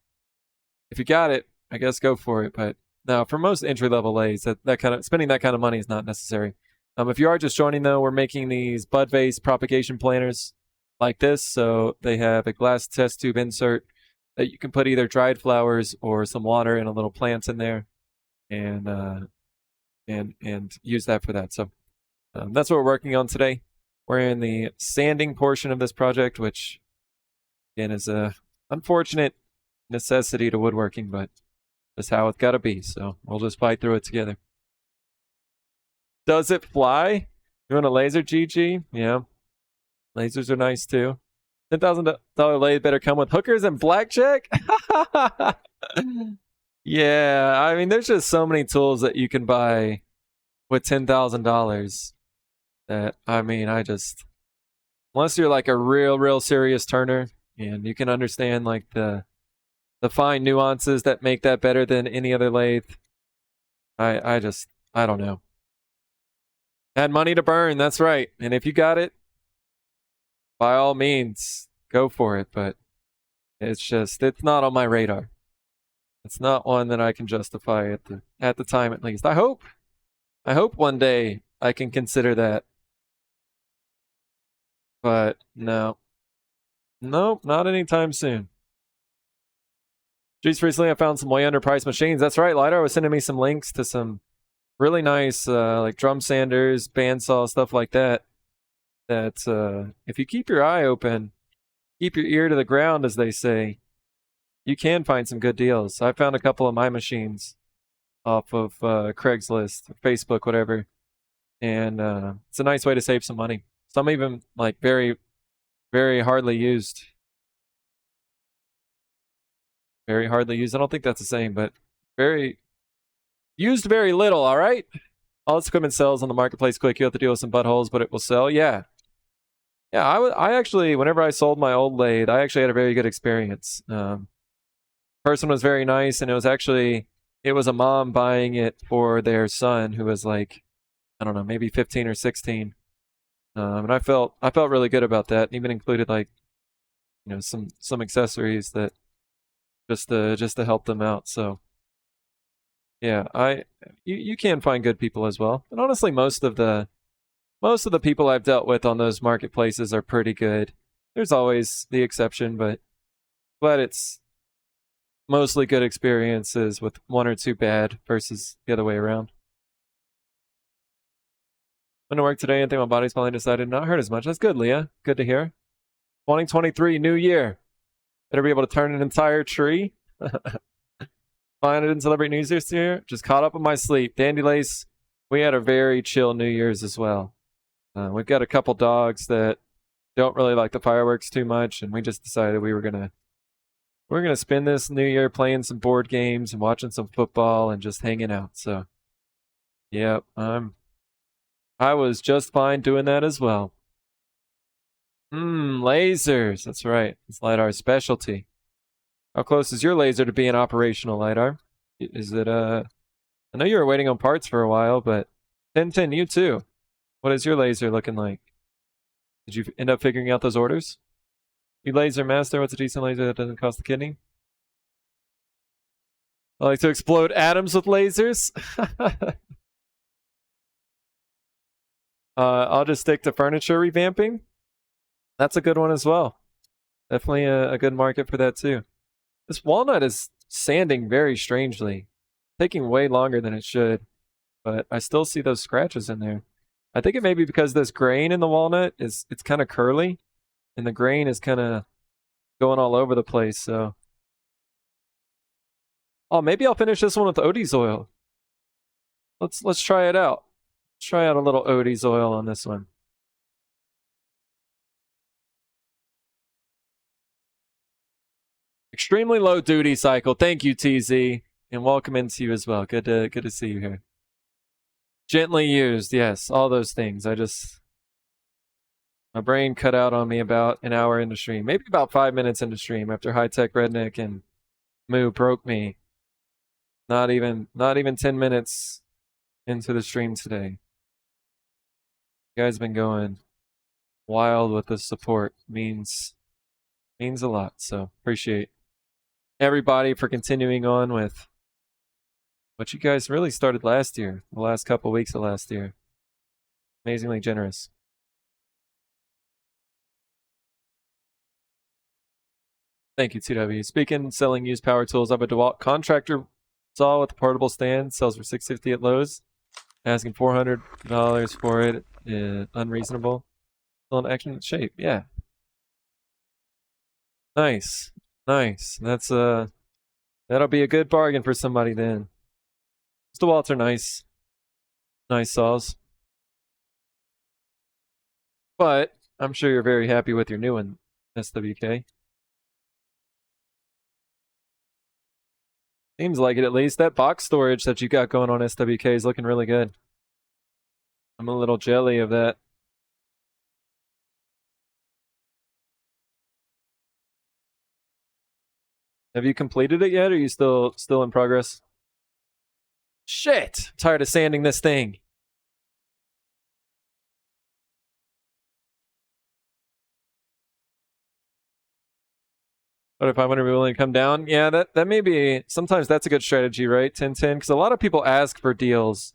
I guess go for it. But no, for most entry level lathes, that kind of spending that kind of money is not necessary. If you are just joining though, we're making these bud vase propagation planters like this. So they have a glass test tube insert that you can put either dried flowers or some water and a little plants in there, and use that for that. So that's what we're working on today. We're in the sanding portion of this project, which Again, is a unfortunate necessity to woodworking, but that's how it's got to be. So we'll just fight through it together. Does it fly? You want a laser, GG? Yeah. Lasers are nice too. $10,000 lathe better come with hookers and blackjack? Yeah, I mean, there's just so many tools that you can buy with $10,000 that, I mean, unless you're like a real serious turner and you can understand like the fine nuances that make that better than any other lathe, I don't know. Had money to burn, that's right. And if you got it, by all means, go for it. But it's not on my radar. It's not one that I can justify at the time, at least. I hope one day I can consider that. But no. Nope, not anytime soon. Just recently I found some way underpriced machines. That's right, Lidar was sending me some links to some really nice like drum sanders, bandsaw, stuff like that. That if you keep your eye open, keep your ear to the ground, as they say, you can find some good deals. I found a couple of my machines off of Craigslist, Facebook, whatever. And it's a nice way to save some money. Some even like very, very hardly used. Very hardly used. I don't think that's the same, but very used very little, all right? All this equipment sells on the marketplace quick. You have to deal with some buttholes, but it will sell. Yeah. Yeah, I actually, whenever I sold my old lathe, I actually had a very good experience. Person was very nice, and it was a mom buying it for their son who was like, I don't know, maybe 15 or 16. And I felt really good about that. Even included like, some accessories that just to help them out. So yeah, you can find good people as well. And honestly, most of the people I've dealt with on those marketplaces are pretty good. There's always the exception, but it's mostly good experiences with one or two bad versus the other way around. Went to work today and think my body's finally decided not hurt as much. That's good, Leah. Good to hear. 2023, new year. Better be able to turn an entire tree. Fine, I didn't celebrate New Year's this year. Just caught up on my sleep. Dandy Lace, we had a very chill New Year's as well. We've got a couple dogs that don't really like the fireworks too much, and we just decided we're gonna spend this New Year playing some board games and watching some football and just hanging out. So, yeah, I was just fine doing that as well. Lasers. That's right. It's Lidar's specialty. How close is your laser to being operational, Lidar? Is it I know you were waiting on parts for a while, but 1010, you too. What is your laser looking like? Did you end up figuring out those orders? You laser master, what's a decent laser that doesn't cost the kidney? I like to explode atoms with lasers. I'll just stick to furniture revamping. That's a good one as well. Definitely a good market for that too. This walnut is sanding very strangely. Taking way longer than it should. But I still see those scratches in there. I think it may be because this grain in the walnut it's kind of curly. And the grain is kind of going all over the place, so. Oh, maybe I'll finish this one with Odie's oil. Let's try it out. Let's try out a little Odie's oil on this one. Extremely low duty cycle. Thank you, TZ. And welcome into you as well. Good to see you here. Gently used, yes, all those things. My brain cut out on me about an hour into stream. Maybe about 5 minutes into stream after High Tech Redneck and Moo broke me. Not even 10 minutes into the stream today. You guys been going wild with the support. Means a lot. So appreciate everybody for continuing on with what you guys really started last year, the last couple weeks of last year. Amazingly generous. Thank you, TW. Speaking, selling used power tools, I have a DeWalt contractor saw with a portable stand, sells for $650 at Lowe's. Asking $400 for it, unreasonable. Still in excellent shape, yeah. Nice. Nice. That'll be a good bargain for somebody then. The Waltz are nice. Nice saws. But I'm sure you're very happy with your new one, SWK. Seems like it at least. That box storage that you got going on SWK is looking really good. I'm a little jelly of that. Have you completed it yet, or are you still in progress? Shit! I'm tired of sanding this thing. What if I want to be willing to come down? Yeah, that may be. Sometimes that's a good strategy, right? 10-10, because a lot of people ask for deals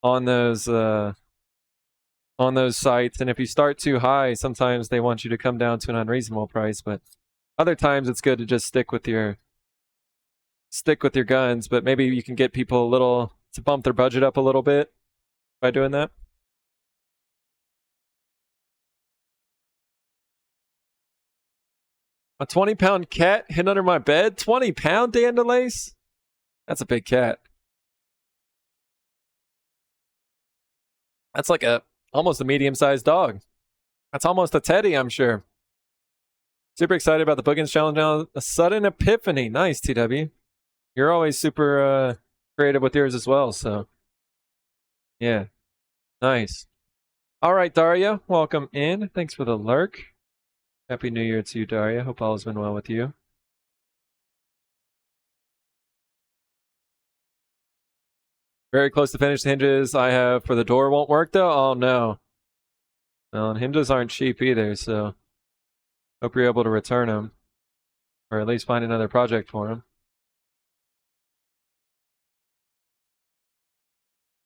on those sites, and if you start too high, sometimes they want you to come down to an unreasonable price. But other times, it's good to just stick with your guns. But maybe you can get people a little to bump their budget up a little bit by doing that. A 20-pound cat hid under my bed? 20-pound Dandelice? That's a big cat. That's like almost a medium-sized dog. That's almost a teddy, I'm sure. Super excited about the Bookends challenge now. A sudden epiphany. Nice, TW. You're always super creative with yours as well, so. Yeah. Nice. All right, Daria. Welcome in. Thanks for the lurk. Happy New Year to you, Daria. Hope all has been well with you. Very close to finish. The hinges I have for the door won't work, though? Oh, no. Well, and hinges aren't cheap either, so hope you're able to return them. Or at least find another project for them.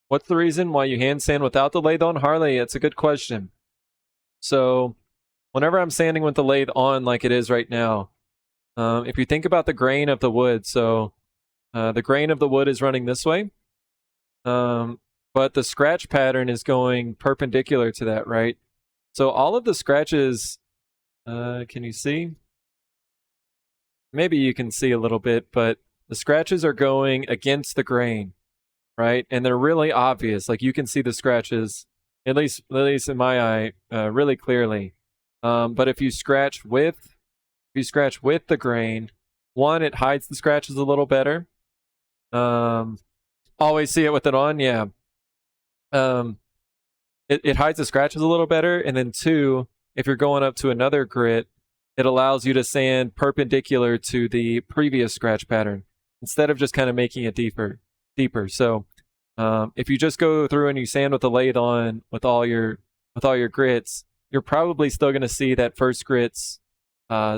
What's the reason why you hand sand without the lathe on? Harley, it's a good question. So whenever I'm sanding with the lathe on like it is right now, if you think about the grain of the wood, so the grain of the wood is running this way, but the scratch pattern is going perpendicular to that, right? So all of the scratches, can you see? Maybe you can see a little bit, but the scratches are going against the grain, right? And they're really obvious. Like you can see the scratches, at least in my eye, really clearly. But if you scratch with the grain, one, it hides the scratches a little better. Always see it with it on, yeah. It hides the scratches a little better, and then two, if you're going up to another grit, it allows you to sand perpendicular to the previous scratch pattern instead of just kind of making it deeper. So if you just go through and you sand with the lathe on with all your grits, you're probably still going to see that first grit's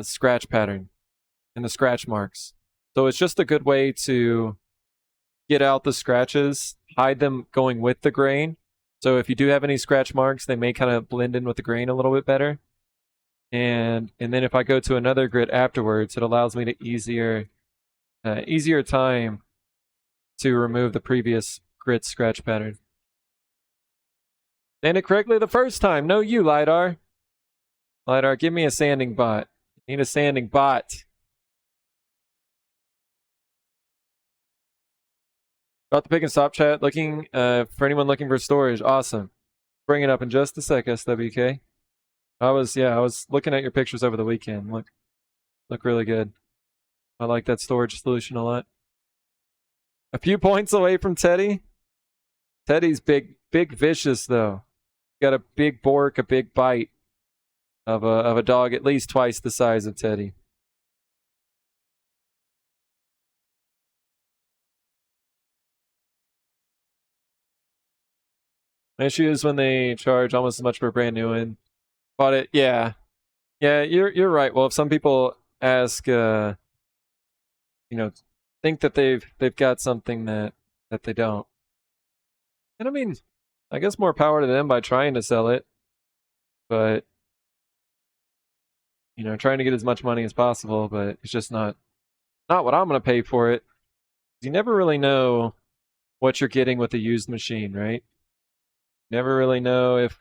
scratch pattern and the scratch marks. So it's just a good way to get out the scratches, hide them going with the grain. So if you do have any scratch marks, they may kind of blend in with the grain a little bit better. And then if I go to another grit afterwards, it allows me to easier time to remove the previous grit scratch pattern. Sand it correctly the first time. No, you, LiDAR. LiDAR, give me a sanding bot. Need a sanding bot. About the pick and stop chat. Looking for anyone looking for storage. Awesome. Bring it up in just a sec, SWK. I was looking at your pictures over the weekend. Look really good. I like that storage solution a lot. A few points away from Teddy. Teddy's big vicious though. Got a big bork, a big bite of a dog at least twice the size of Teddy. My issue is when they charge almost as much for a brand new one. Bought it, yeah. Yeah, you're right. Well, if some people ask think that they've got something that they don't. And I mean, I guess more power to them by trying to sell it. But trying to get as much money as possible, but it's just not what I'm going to pay for it. You never really know what you're getting with a used machine, right? Never really know if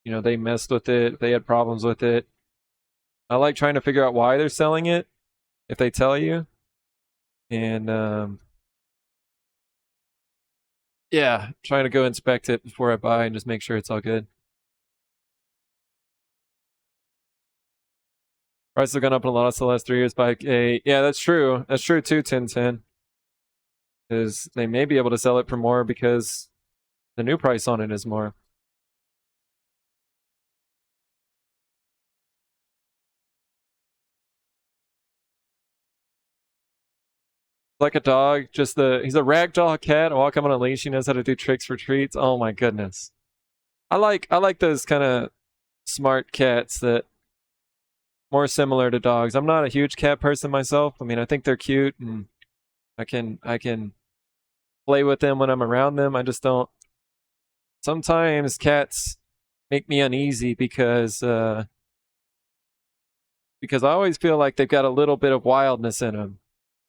they messed with it, if they had problems with it. I like trying to figure out why they're selling it, if they tell you. And yeah, trying to go inspect it before I buy and just make sure it's all good. Prices have gone up a lot the last 3 years by yeah, that's true. That's true too, 1010. Because they may be able to sell it for more because the new price on it is more. Like a dog, he's a ragdoll cat. Walk him on a leash. He knows how to do tricks for treats. Oh my goodness. I like those kind of smart cats that more similar to dogs. I'm not a huge cat person myself. I mean, I think they're cute and I can play with them when I'm around them. I just don't. Sometimes cats make me uneasy because I always feel like they've got a little bit of wildness in them,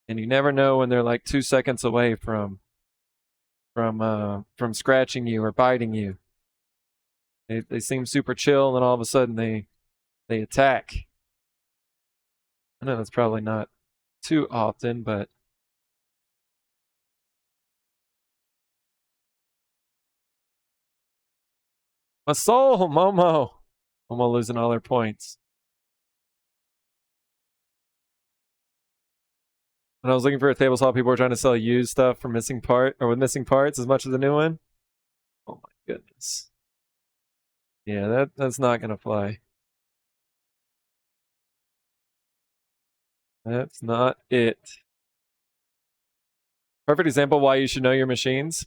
and you never know when they're like 2 seconds away from scratching you or biting you. They seem super chill, and then all of a sudden they attack. I know that's probably not too often, but my soul, Momo. Momo losing all their points. When I was looking for a table saw, people were trying to sell used stuff for missing parts as much as the new one. Oh my goodness. Yeah, that's not gonna fly. That's not it. Perfect example why you should know your machines.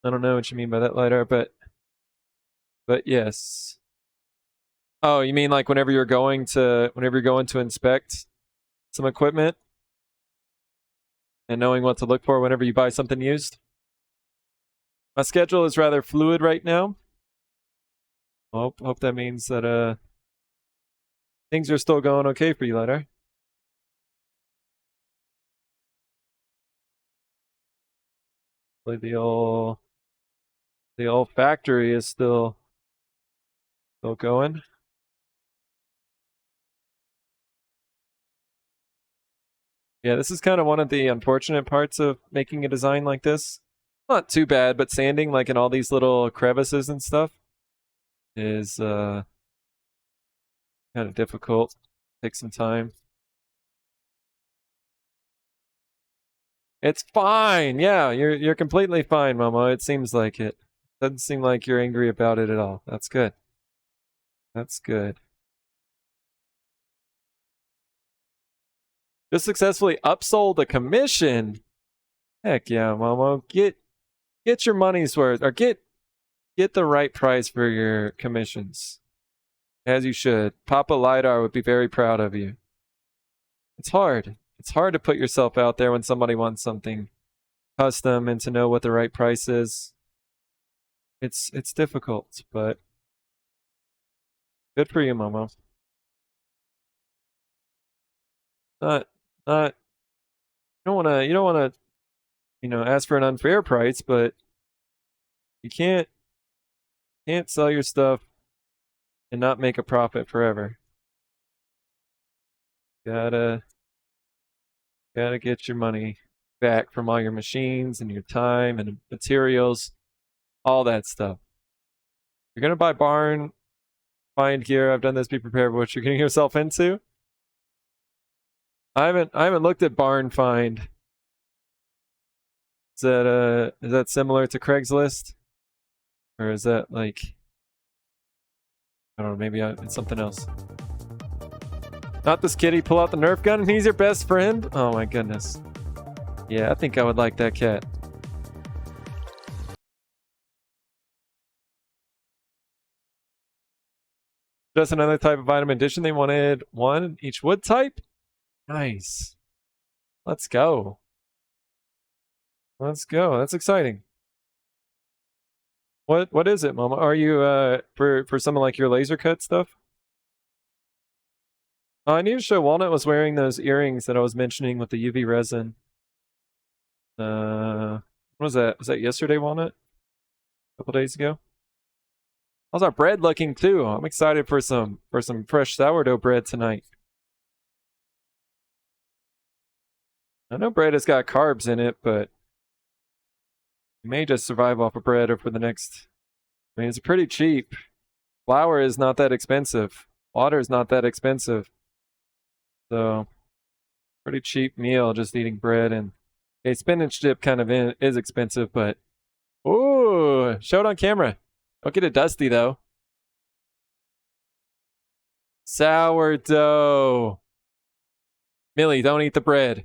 I don't know what you mean by that, LiDAR, but yes. Oh, you mean like whenever you're going to inspect some equipment and knowing what to look for whenever you buy something used? My schedule is rather fluid right now. Hope that means that things are still going okay for you, LiDAR. Like the old factory is still going. Yeah, this is kind of one of the unfortunate parts of making a design like this. Not too bad, but sanding like in all these little crevices and stuff is kind of difficult. Takes some time. It's fine. Yeah, you're completely fine, Momo. It seems like it. Doesn't seem like you're angry about it at all. That's good. That's good. Just successfully upsold a commission. Heck yeah, Momo. Get your money's worth, or get the right price for your commissions. As you should. Papa LiDAR would be very proud of you. It's hard. It's hard to put yourself out there when somebody wants something custom and to know what the right price is. It's difficult, but good for you, Momo. Not you don't wanna ask for an unfair price, but you can't sell your stuff and not make a profit forever. Gotta get your money back from all your machines and your time and materials, all that stuff. You're gonna buy barn find gear. I've done this. Be prepared for what you're getting yourself into. I haven't looked at barn find. Is that similar to Craigslist, or is that like I don't know? Maybe it's something else. Not this kitty. Pull out the Nerf gun and he's your best friend. Oh my goodness. Yeah, I think I would like that cat. Just another type of vitamin addition. They wanted one each wood type. Nice. Let's go. Let's go. That's exciting. What is it, Mama? Are you for some of like your laser cut stuff? I need to show Walnut was wearing those earrings that I was mentioning with the UV resin. What was that? Was that yesterday, Walnut? A couple days ago? How's our bread looking too? I'm excited for some fresh sourdough bread tonight. I know bread has got carbs in it, but you may just survive off of bread for the next. I mean, it's pretty cheap. Flour is not that expensive. Water is not that expensive. So, pretty cheap meal just eating bread and a spinach dip kind of is expensive, but ooh, show it on camera. Don't get it dusty though. Sourdough. Millie, don't eat the bread.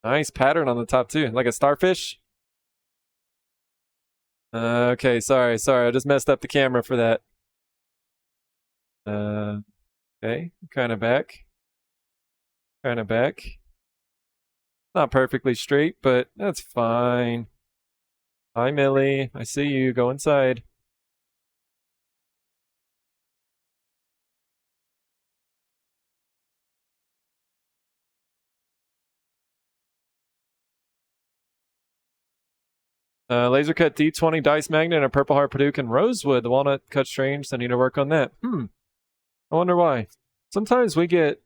Nice pattern on the top too, like a starfish. Okay, sorry, I just messed up the camera for that. Okay, kind of back. Not perfectly straight, but that's fine. Hi, Millie. I see you. Go inside. Laser cut D20 dice magnet and a purple heart Paduke and rosewood. The walnut cut strange, so I need to work on that. I wonder why. Sometimes we get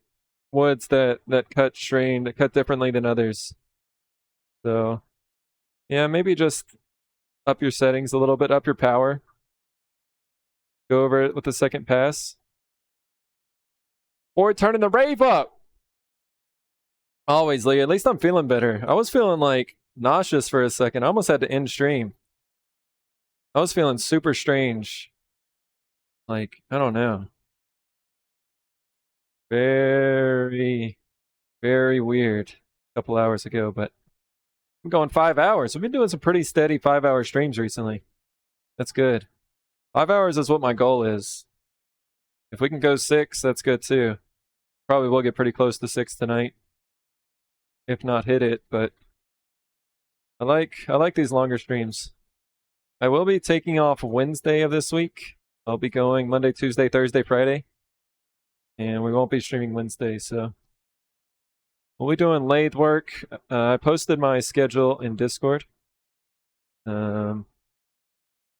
woods that cut strange, that cut differently than others. So, yeah, maybe just up your settings a little bit, up your power. Go over it with the second pass. Or turning the rave up. Always, Lee. At least I'm feeling better. I was feeling like nauseous for a second. I almost had to end stream. I was feeling super strange. Like, I don't know. Very, very weird a couple hours ago, but I'm going 5 hours. We've been doing some pretty steady 5-hour streams recently. That's good. 5 hours is what my goal is. If we can go 6, that's good too. Probably will get pretty close to 6 tonight. If not hit it, but I like these longer streams. I will be taking off Wednesday of this week. I'll be going Monday, Tuesday, Thursday, Friday. And we won't be streaming Wednesday, so we'll be doing lathe work. I posted my schedule in Discord. But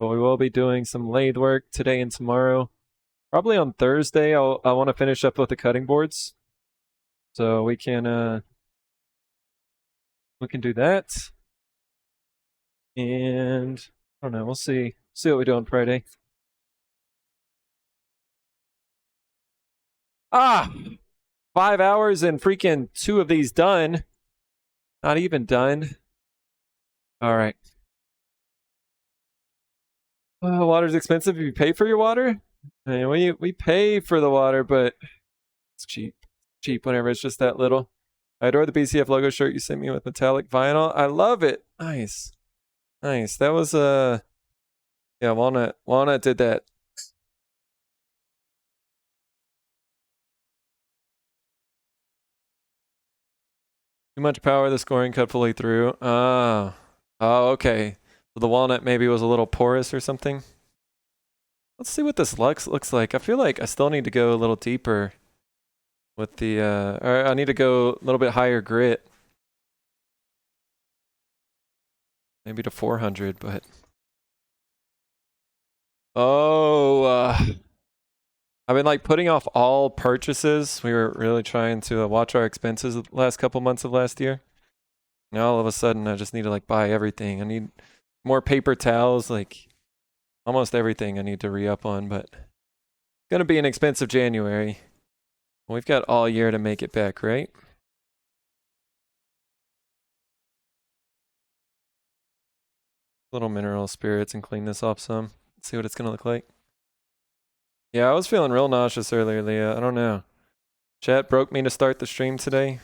we will be doing some lathe work today and tomorrow. Probably on Thursday, I want to finish up with the cutting boards. So we can do that. And I don't know, we'll see what we do on Friday. 5 hours and freaking 2 of these done. Not even done. All right. Water's expensive if you pay for your water. I mean, we pay for the water, but it's cheap. Cheap whenever it's just that little. I adore the BCF logo shirt you sent me with metallic vinyl. I love it. Nice. That was yeah, Walnut did that. Too much power, the scoring cut fully through. Oh, okay. So the walnut maybe was a little porous or something. Let's see what this looks like. I feel like I still need to go a little deeper with the, or I need to go a little bit higher grit. Maybe to 400, but. I've been like putting off all purchases. We were really trying to watch our expenses the last couple months of last year. Now all of a sudden I just need to like buy everything. I need more paper towels, like almost everything I need to re-up on, but it's gonna be an expensive January. We've got all year to make it back, right? Little mineral spirits and clean this off some. Let's see what it's gonna look like. Yeah, I was feeling real nauseous earlier, Leah. I don't know. Chat broke me to start the stream today.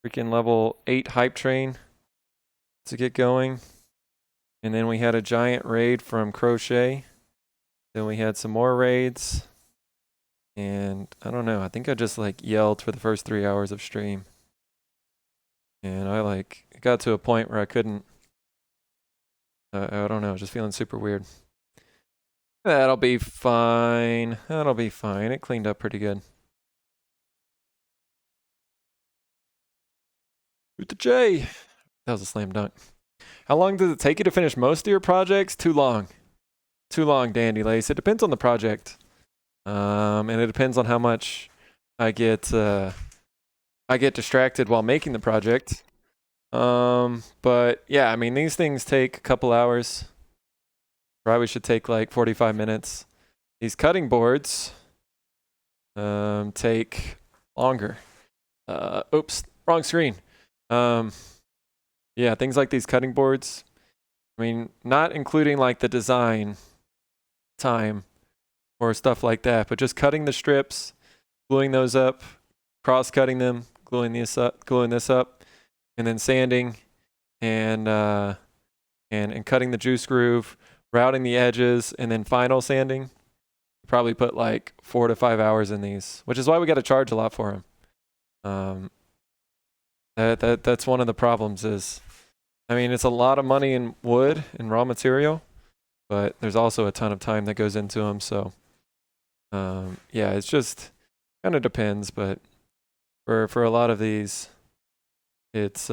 Freaking level 8 hype train to get going. And then we had a giant raid from Crochet. Then we had some more raids. And I don't know. I think I just like yelled for the first 3 hours of stream. And I like got to a point where I couldn't. I don't know. Just feeling super weird. That'll be fine. It cleaned up pretty good. With the J. That was a slam dunk. How long does it take you to finish most of your projects? Too long. Too long, Dandy Lace. It depends on the project. And it depends on how much I get distracted while making the project. But yeah, I mean, these things take a couple hours. Probably should take like 45 minutes. These cutting boards take longer. Oops, wrong screen. Yeah, things like these cutting boards. I mean, not including like the design time or stuff like that, but just cutting the strips, gluing those up, cross-cutting them, gluing this up, and then sanding and cutting the juice groove, routing the edges, and then final sanding. Probably put like 4 to 5 hours in these, which is why we got to charge a lot for them. That's one of the problems is, I mean, it's a lot of money in wood and raw material, but there's also a ton of time that goes into them. So, yeah, it's just kind of depends. But for a lot of these, it's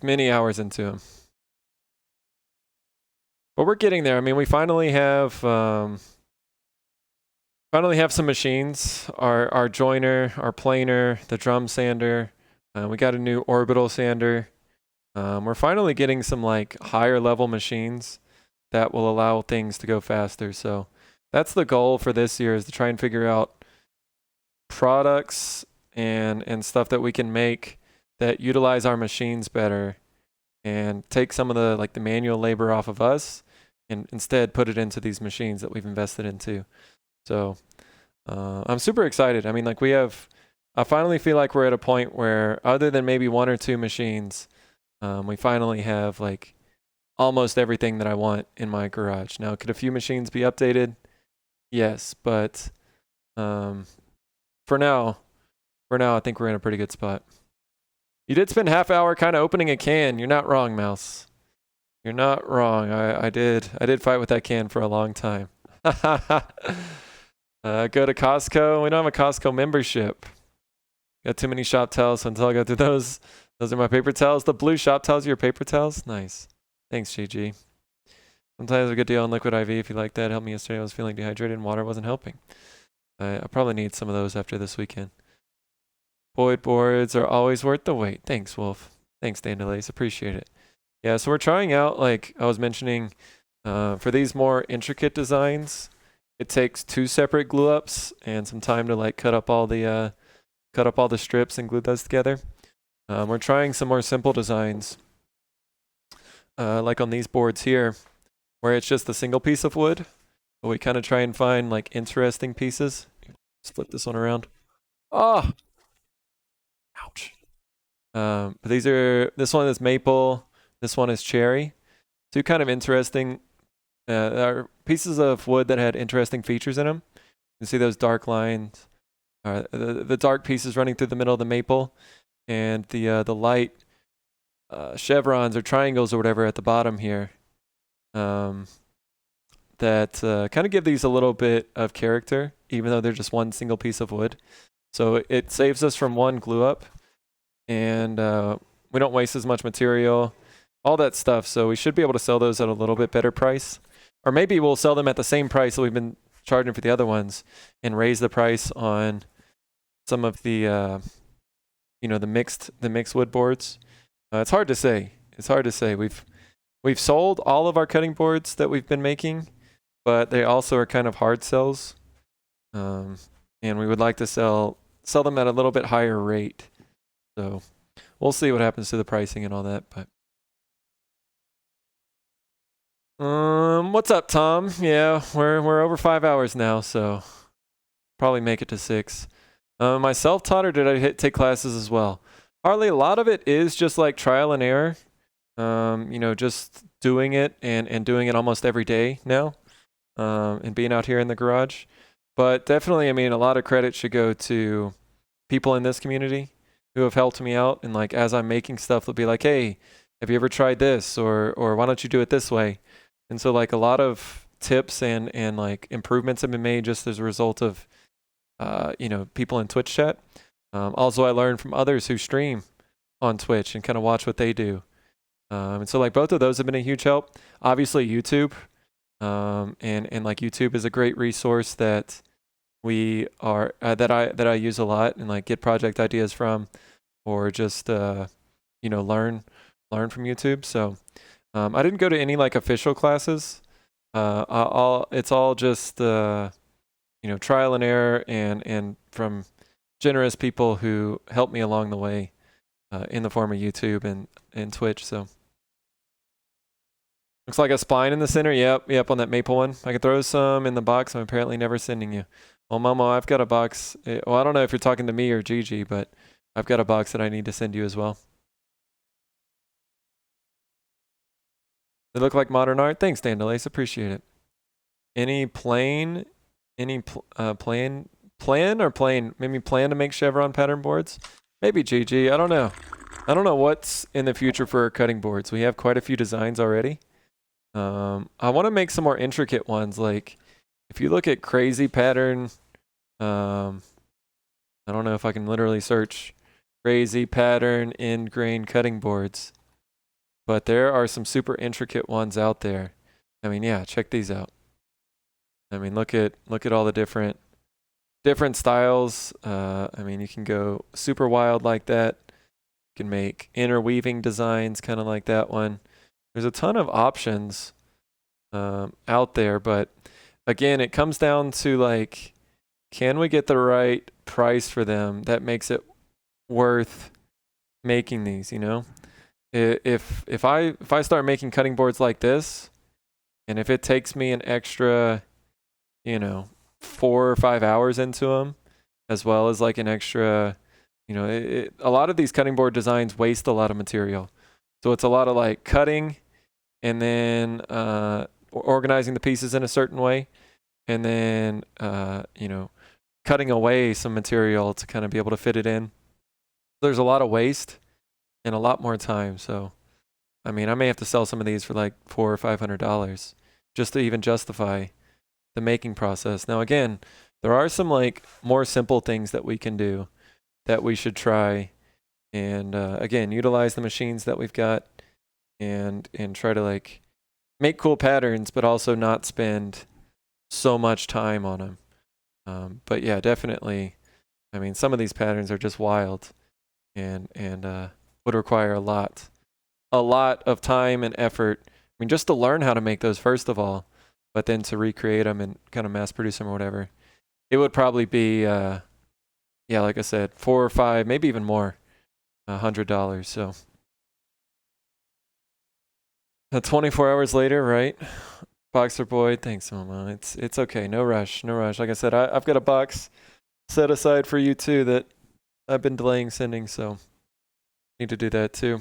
many hours into them. But we're getting there. I mean, we finally have some machines. Our joiner, our planer, the drum sander. We got a new orbital sander. We're finally getting some like higher level machines that will allow things to go faster. So that's the goal for this year, is to try and figure out products and stuff that we can make that utilize our machines better and take some of the manual labor off of us and instead put it into these machines that we've invested into. So I'm super excited. I mean, like I finally feel like we're at a point where, other than maybe 1 or 2 machines, we finally have like almost everything that I want in my garage. Now, could a few machines be updated? Yes, but for now, I think we're in a pretty good spot. You did spend half hour kind of opening a can. You're not wrong, Mouse. You're not wrong. I did fight with that can for a long time. Go to Costco. We don't have a Costco membership. Got too many shop towels, so until I go through those. Those are my paper towels. The blue shop towels are your paper towels? Nice. Thanks, GG. Sometimes a good deal on Liquid IV if you like that. Helped me yesterday. I was feeling dehydrated and water wasn't helping. I probably need some of those after this weekend. Void boards are always worth the wait. Thanks, Wolf. Thanks, Dandelace. Appreciate it. Yeah, so we're trying out, like I was mentioning, for these more intricate designs, it takes 2 separate glue ups and some time to like cut up all the strips and glue those together. We're trying some more simple designs, like on these boards here, where it's just a single piece of wood, but we kind of try and find like interesting pieces. Let's flip this one around. Oh, ouch. But this one is maple, this one is cherry. 2 kind of interesting are pieces of wood that had interesting features in them. You can see those dark lines, the dark pieces running through the middle of the maple, and the light chevrons or triangles or whatever at the bottom here, that kind of give these a little bit of character, even though they're just one single piece of wood. So it saves us from one glue up, and we don't waste as much material, all that stuff. So we should be able to sell those at a little bit better price, or maybe we'll sell them at the same price that we've been charging for the other ones and raise the price on some of the the mixed wood boards. It's hard to say. We've sold all of our cutting boards that we've been making, but they also are kind of hard sells, and we would like to sell them at a little bit higher rate. So we'll see what happens to the pricing and all that. But what's up, Tom? Yeah, we're over 5 hours now, so probably make it to 6. My self-taught, or did I take classes as well? Harley, a lot of it is just like trial and error. Just doing it and doing it almost every day now, and being out here in the garage. But definitely, I mean, a lot of credit should go to people in this community who have helped me out. And like, as I'm making stuff, they'll be like, hey, have you ever tried this? Or why don't you do it this way? And so like a lot of tips and like improvements have been made just as a result of, people in Twitch chat. Also, I learned from others who stream on Twitch and kind of watch what they do. And so like both of those have been a huge help. Obviously YouTube, and like YouTube is a great resource that we are that I use a lot and like get project ideas from, or just learn from YouTube. So I didn't go to any like official classes. It's all just trial and error and from generous people who helped me along the way in the form of YouTube and Twitch. So looks like a spline in the center. Yep, on that maple one. I could throw some in the box. I'm apparently never sending you. Well, Momo, I've got a box. Well, I don't know if you're talking to me or Gigi, but I've got a box that I need to send you as well. They look like modern art. Thanks, Dandelace. Appreciate it. Any plan? Maybe plan to make chevron pattern boards? Maybe GG. I don't know. I don't know what's in the future for our cutting boards. We have quite a few designs already. I want to make some more intricate ones. Like if you look at crazy pattern, I don't know if I can literally search crazy pattern end grain cutting boards, but there are some super intricate ones out there. I mean, yeah, check these out. I mean, look at all the different styles. I mean, you can go super wild like that. You can make interweaving designs kind of like that one. There's a ton of options out there, but again, it comes down to like, can we get the right price for them that makes it worth making these, you know? If I start making cutting boards like this, and if it takes me an extra, 4 or 5 hours into them, as well as like an extra, a lot of these cutting board designs waste a lot of material. So it's a lot of like cutting and then organizing the pieces in a certain way, and then, cutting away some material to kind of be able to fit it in. There's a lot of waste and a lot more time. So, I mean, I may have to sell some of these for like $400 or $500 just to even justify the making process. Now, again, there are some like more simple things that we can do that we should try, and again, utilize the machines that we've got and try to like make cool patterns, but also not spend so much time on them. But yeah, definitely. I mean, some of these patterns are just wild, and would require a lot of time and effort. I mean, just to learn how to make those first of all, but then to recreate them and kind of mass produce them or whatever, it would probably be, yeah, like I said, 4 or 5, maybe even more, $100. So 24 hours later, right? Boxer Boy, thanks, Mama. It's okay. No rush. Like I said, I've got a box set aside for you too that I've been delaying sending, so need to do that too.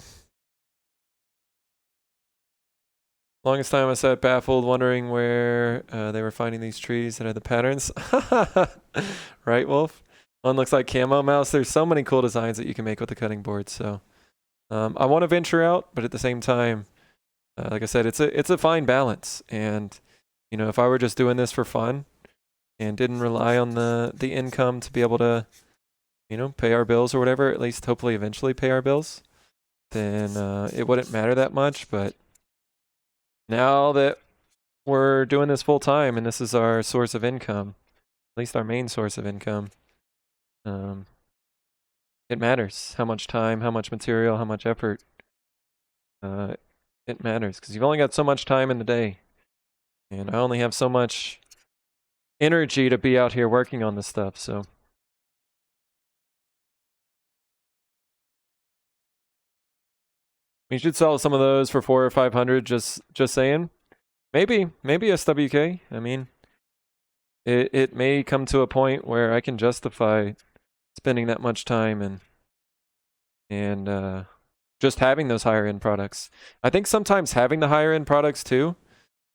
Longest time I sat baffled, wondering where they were finding these trees that had the patterns. Right, Wolf? One looks like Camo Mouse. There's so many cool designs that you can make with the cutting board. So I want to venture out, but at the same time, like I said, it's a fine balance. And if I were just doing this for fun and didn't rely on the income to be able to, pay our bills or whatever, at least hopefully eventually pay our bills, then it wouldn't matter that much. But now that we're doing this full time and this is our source of income, at least our main source of income, it matters how much time, how much material, how much effort. It matters because you've only got so much time in the day, and I only have so much energy to be out here working on this stuff. So we should sell some of those for 400 or 500. Just saying. Maybe SWK. I mean, it may come to a point where I can justify spending that much time and just having those higher end products. I think sometimes having the higher end products too.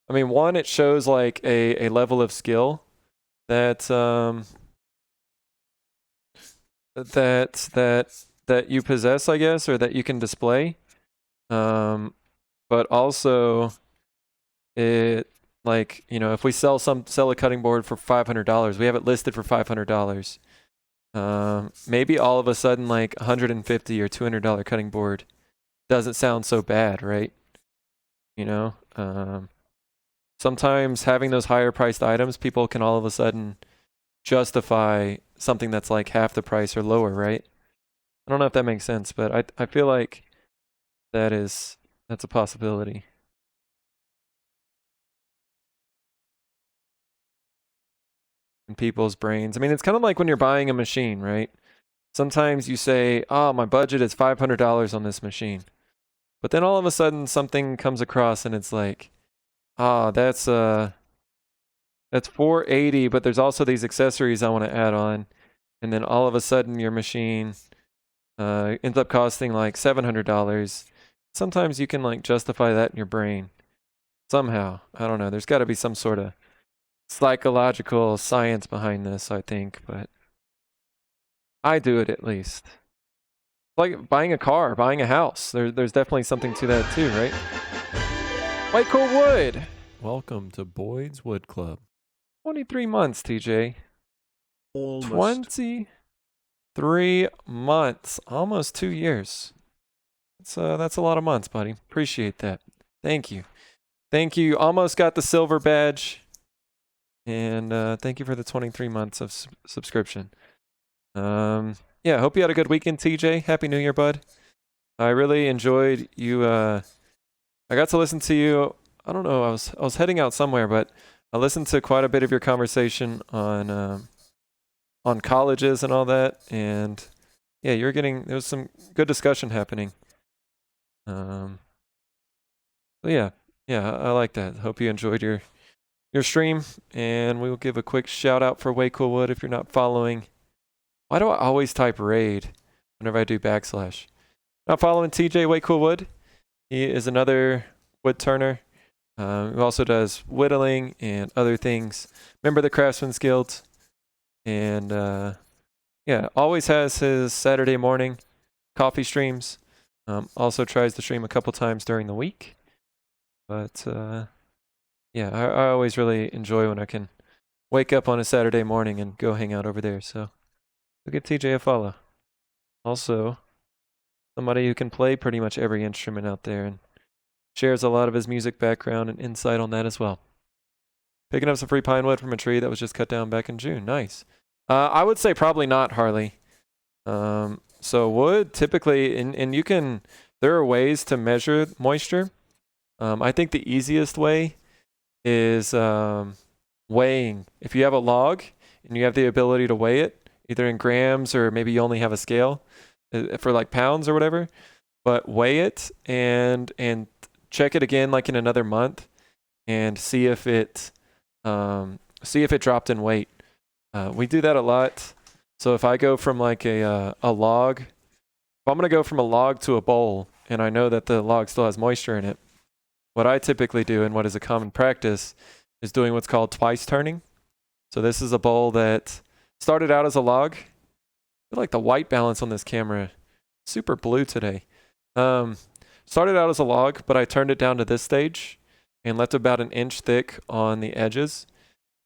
I mean, one, it shows like a level of skill that that you possess, I guess, or that you can display. But also it, like, if we sell a cutting board for $500, we have it listed for $500. maybe all of a sudden like $150 or $200 cutting board doesn't sound so bad, right? You know, sometimes having those higher priced items, people can all of a sudden justify something that's like half the price or lower, right? I don't know if that makes sense, but I feel like that's a possibility. In people's brains. I mean, it's kind of like when you're buying a machine, right? Sometimes you say, "Oh, my budget is $500 on this machine." But then all of a sudden something comes across and it's like, "Ah, that's 480, but there's also these accessories I want to add on." And then all of a sudden your machine ends up costing like $700. Sometimes you can like justify that in your brain somehow. I don't know. There's got to be some sort of psychological science behind this, I think, but I do it at least. Like buying a car, buying a house. There's definitely something to that too, right? White Coal Wood. Welcome to Boyd's Wood Club. 23 months, TJ. Almost. 23 months. Almost 2 years. That's a lot of months, buddy. Appreciate that. Thank you. Thank you. Almost got the silver badge. And thank you for the 23 months of subscription. Yeah, hope you had a good weekend, TJ. Happy New Year, bud. I really enjoyed you. I got to listen to you. I don't know. I was heading out somewhere, but I listened to quite a bit of your conversation on colleges and all that. And yeah, there was some good discussion happening. So yeah, I like that. Hope you enjoyed your stream, and we will give a quick shout out for Way Cool Wood if you're not following. Why do I always type raid whenever I do /? Not following TJ Way Cool Wood. He is another wood turner who also does whittling and other things. Member of the Craftsman's Guild. And yeah, always has his Saturday morning coffee streams. Also tries to stream a couple times during the week. But yeah, I always really enjoy when I can wake up on a Saturday morning and go hang out over there. So look at TJ a follow. Also, somebody who can play pretty much every instrument out there and shares a lot of his music background and insight on that as well. Picking up some free pine wood from a tree that was just cut down back in June. Nice. I would say probably not, Harley. So wood typically, and you can, there are ways to measure moisture. I think the easiest way is weighing. If you have a log and you have the ability to weigh it, either in grams or maybe you only have a scale for like pounds or whatever, but weigh it and check it again like in another month and see if it dropped in weight. We do that a lot. So if I go from like a log, if I'm going to go from a log to a bowl and I know that the log still has moisture in it, what I typically do and what is a common practice is doing what's called twice turning. So this is a bowl that started out as a log. I feel like the white balance on this camera, super blue today. Started out as a log, but I turned it down to this stage and left about an inch thick on the edges.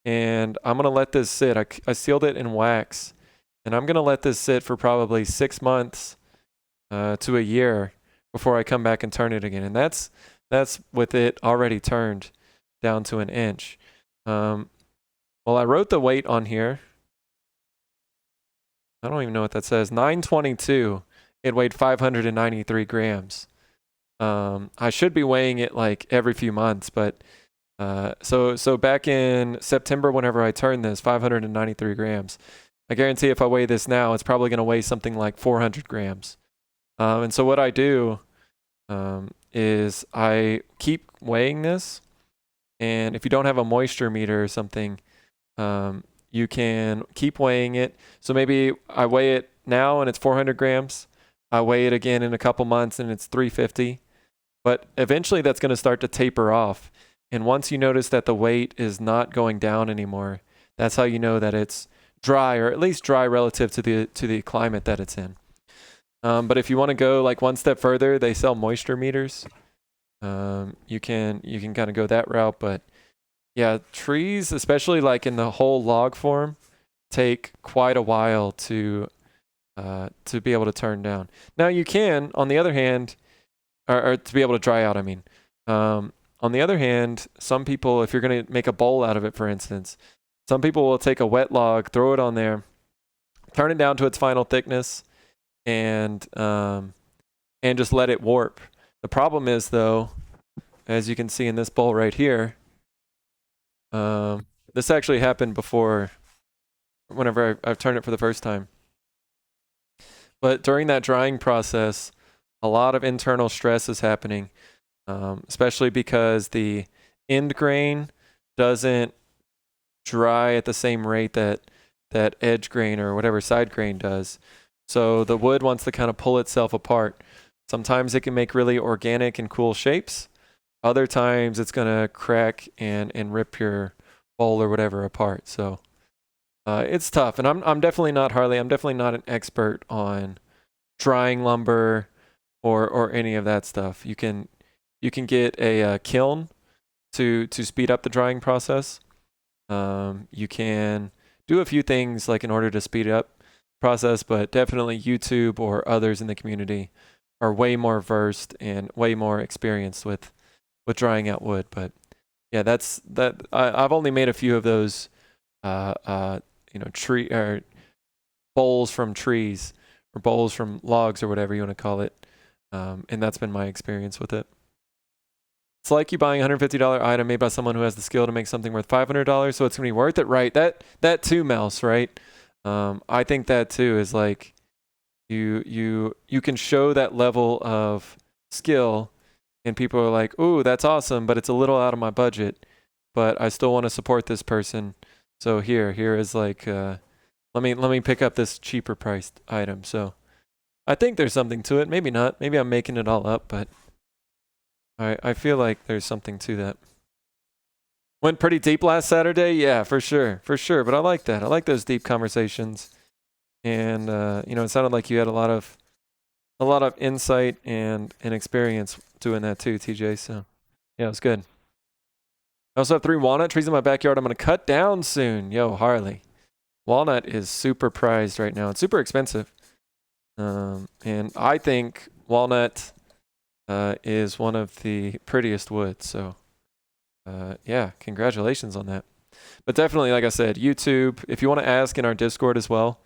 And I'm going to let this sit. I sealed it in wax. And I'm going to let this sit for probably 6 months to a year before I come back and turn it again. And that's with it already turned down to an inch. Well, I wrote the weight on here. I don't even know what that says. 922. It weighed 593 grams. I should be weighing it like every few months, but so back in September, whenever I turned this, 593 grams. I guarantee if I weigh this now, it's probably going to weigh something like 400 grams. And so what I do is I keep weighing this, and if you don't have a moisture meter or something, you can keep weighing it. So maybe I weigh it now and it's 400 grams. I weigh it again in a couple months and it's 350. But eventually that's going to start to taper off. And once you notice that the weight is not going down anymore, that's how you know that it's dry, or at least dry relative to the climate that it's in. But if you want to go like one step further, they sell moisture meters. You can kind of go that route. But yeah, trees, especially like in the whole log form, take quite a while to be able to turn down. Now you can, on the other hand, or to be able to dry out, I mean. On the other hand, some people, if you're going to make a bowl out of it, for instance, some people will take a wet log, throw it on there, turn it down to its final thickness, and just let it warp. The problem is, though, as you can see in this bowl right here, this actually happened before whenever I've turned it for the first time. But during that drying process, a lot of internal stress is happening, especially because the end grain doesn't dry at the same rate that edge grain or whatever side grain does. So the wood wants to kind of pull itself apart. Sometimes it can make really organic and cool shapes. Other times it's going to crack and rip your bowl or whatever apart. So it's tough. And I'm definitely not Harley. I'm definitely not an expert on drying lumber or any of that stuff. You can get a kiln to speed up the drying process. You can do a few things like in order to speed up the process, but definitely YouTube or others in the community are way more versed and way more experienced with drying out wood. But yeah, that's that. I've only made a few of those, tree or bowls from trees or bowls from logs or whatever you want to call it, and that's been my experience with it. It's like you buying a $150 item made by someone who has the skill to make something worth $500, so it's gonna be worth it, right? That too, Mouse, right? I think that too is like you can show that level of skill, and people are like, "Ooh, that's awesome, but it's a little out of my budget, but I still want to support this person." So here is like, let me pick up this cheaper priced item. So I think there's something to it. Maybe not. Maybe I'm making it all up, but I feel like there's something to that. Went pretty deep last Saturday? Yeah, for sure. But I like that. I like those deep conversations. And it sounded like you had a lot of insight and experience doing that too, TJ. So yeah, it was good. I also have 3 walnut trees in my backyard I'm gonna cut down soon. Yo, Harley. Walnut is super prized right now. It's super expensive. And I think walnut is one of the prettiest woods. So yeah, congratulations on that. But definitely, like I said, YouTube, if you want to ask in our Discord as well,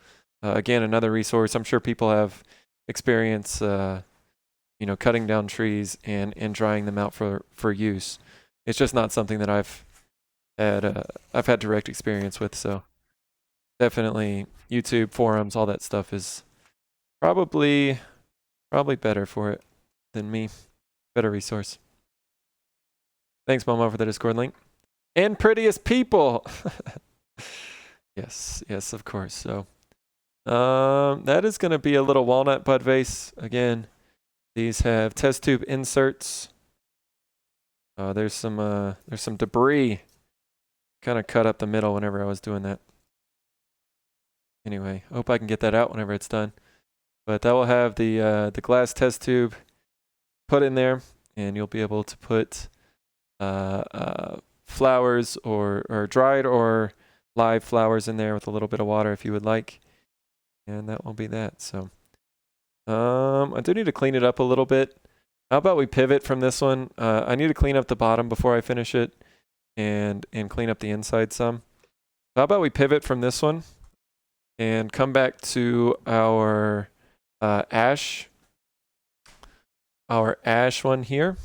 again, another resource. I'm sure people have experience, cutting down trees and drying them out for use. It's just not something that I've had direct experience with. So definitely YouTube, forums, all that stuff is probably better for it than me. Better resource. Thanks, Momo, for the Discord link. And prettiest people. Yes, of course. So that is going to be a little walnut bud vase. Again, these have test tube inserts. There's some debris kind of cut up the middle whenever I was doing that. Anyway, hope I can get that out whenever it's done. But that will have the glass test tube put in there, and you'll be able to put flowers or dried or live flowers in there with a little bit of water if you would like. And that will be that. So I do need to clean it up a little bit. How about we pivot from this one? I need to clean up the bottom before I finish it and clean up the inside some. How about we pivot from this one and come back to our ash one here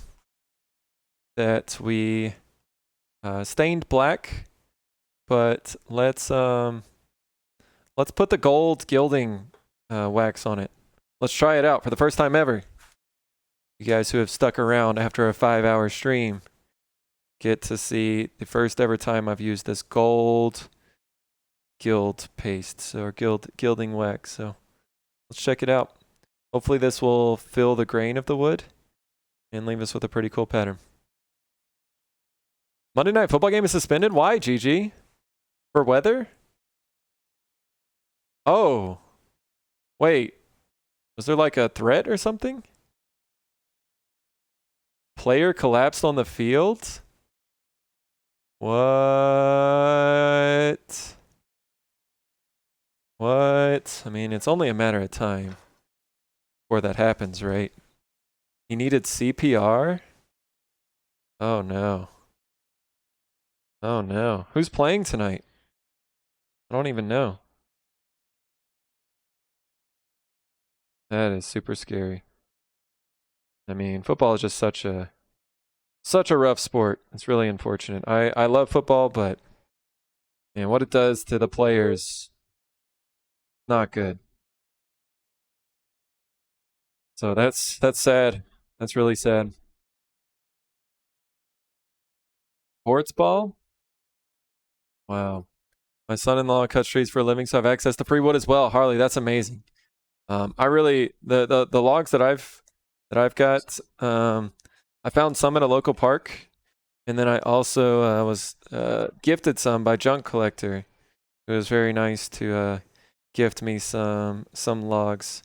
that we stained black, but let's put the gold gilding wax on it. Let's try it out for the first time ever. You guys who have stuck around after a 5-hour stream get to see the first ever time I've used this gold gild paste or gilding wax. So let's check it out. Hopefully this will fill the grain of the wood and leave us with a pretty cool pattern. Monday Night Football game is suspended. Why, GG? For weather? Oh. Wait. Was there like a threat or something? Player collapsed on the field? What? What? I mean, it's only a matter of time before that happens, right? He needed CPR? Oh no. Oh no. Who's playing tonight? I don't even know. That is super scary. I mean, football is just such a rough sport. It's really unfortunate. I love football, but man, what it does to the players, not good. So that's sad. That's really sad. Sports ball? Wow. My son-in-law cuts trees for a living, so I have access to free wood as well. Harley, that's amazing. I really the logs that I've got. I found some at a local park, and then I also was gifted some by Junk Collector. It was very nice to gift me some logs.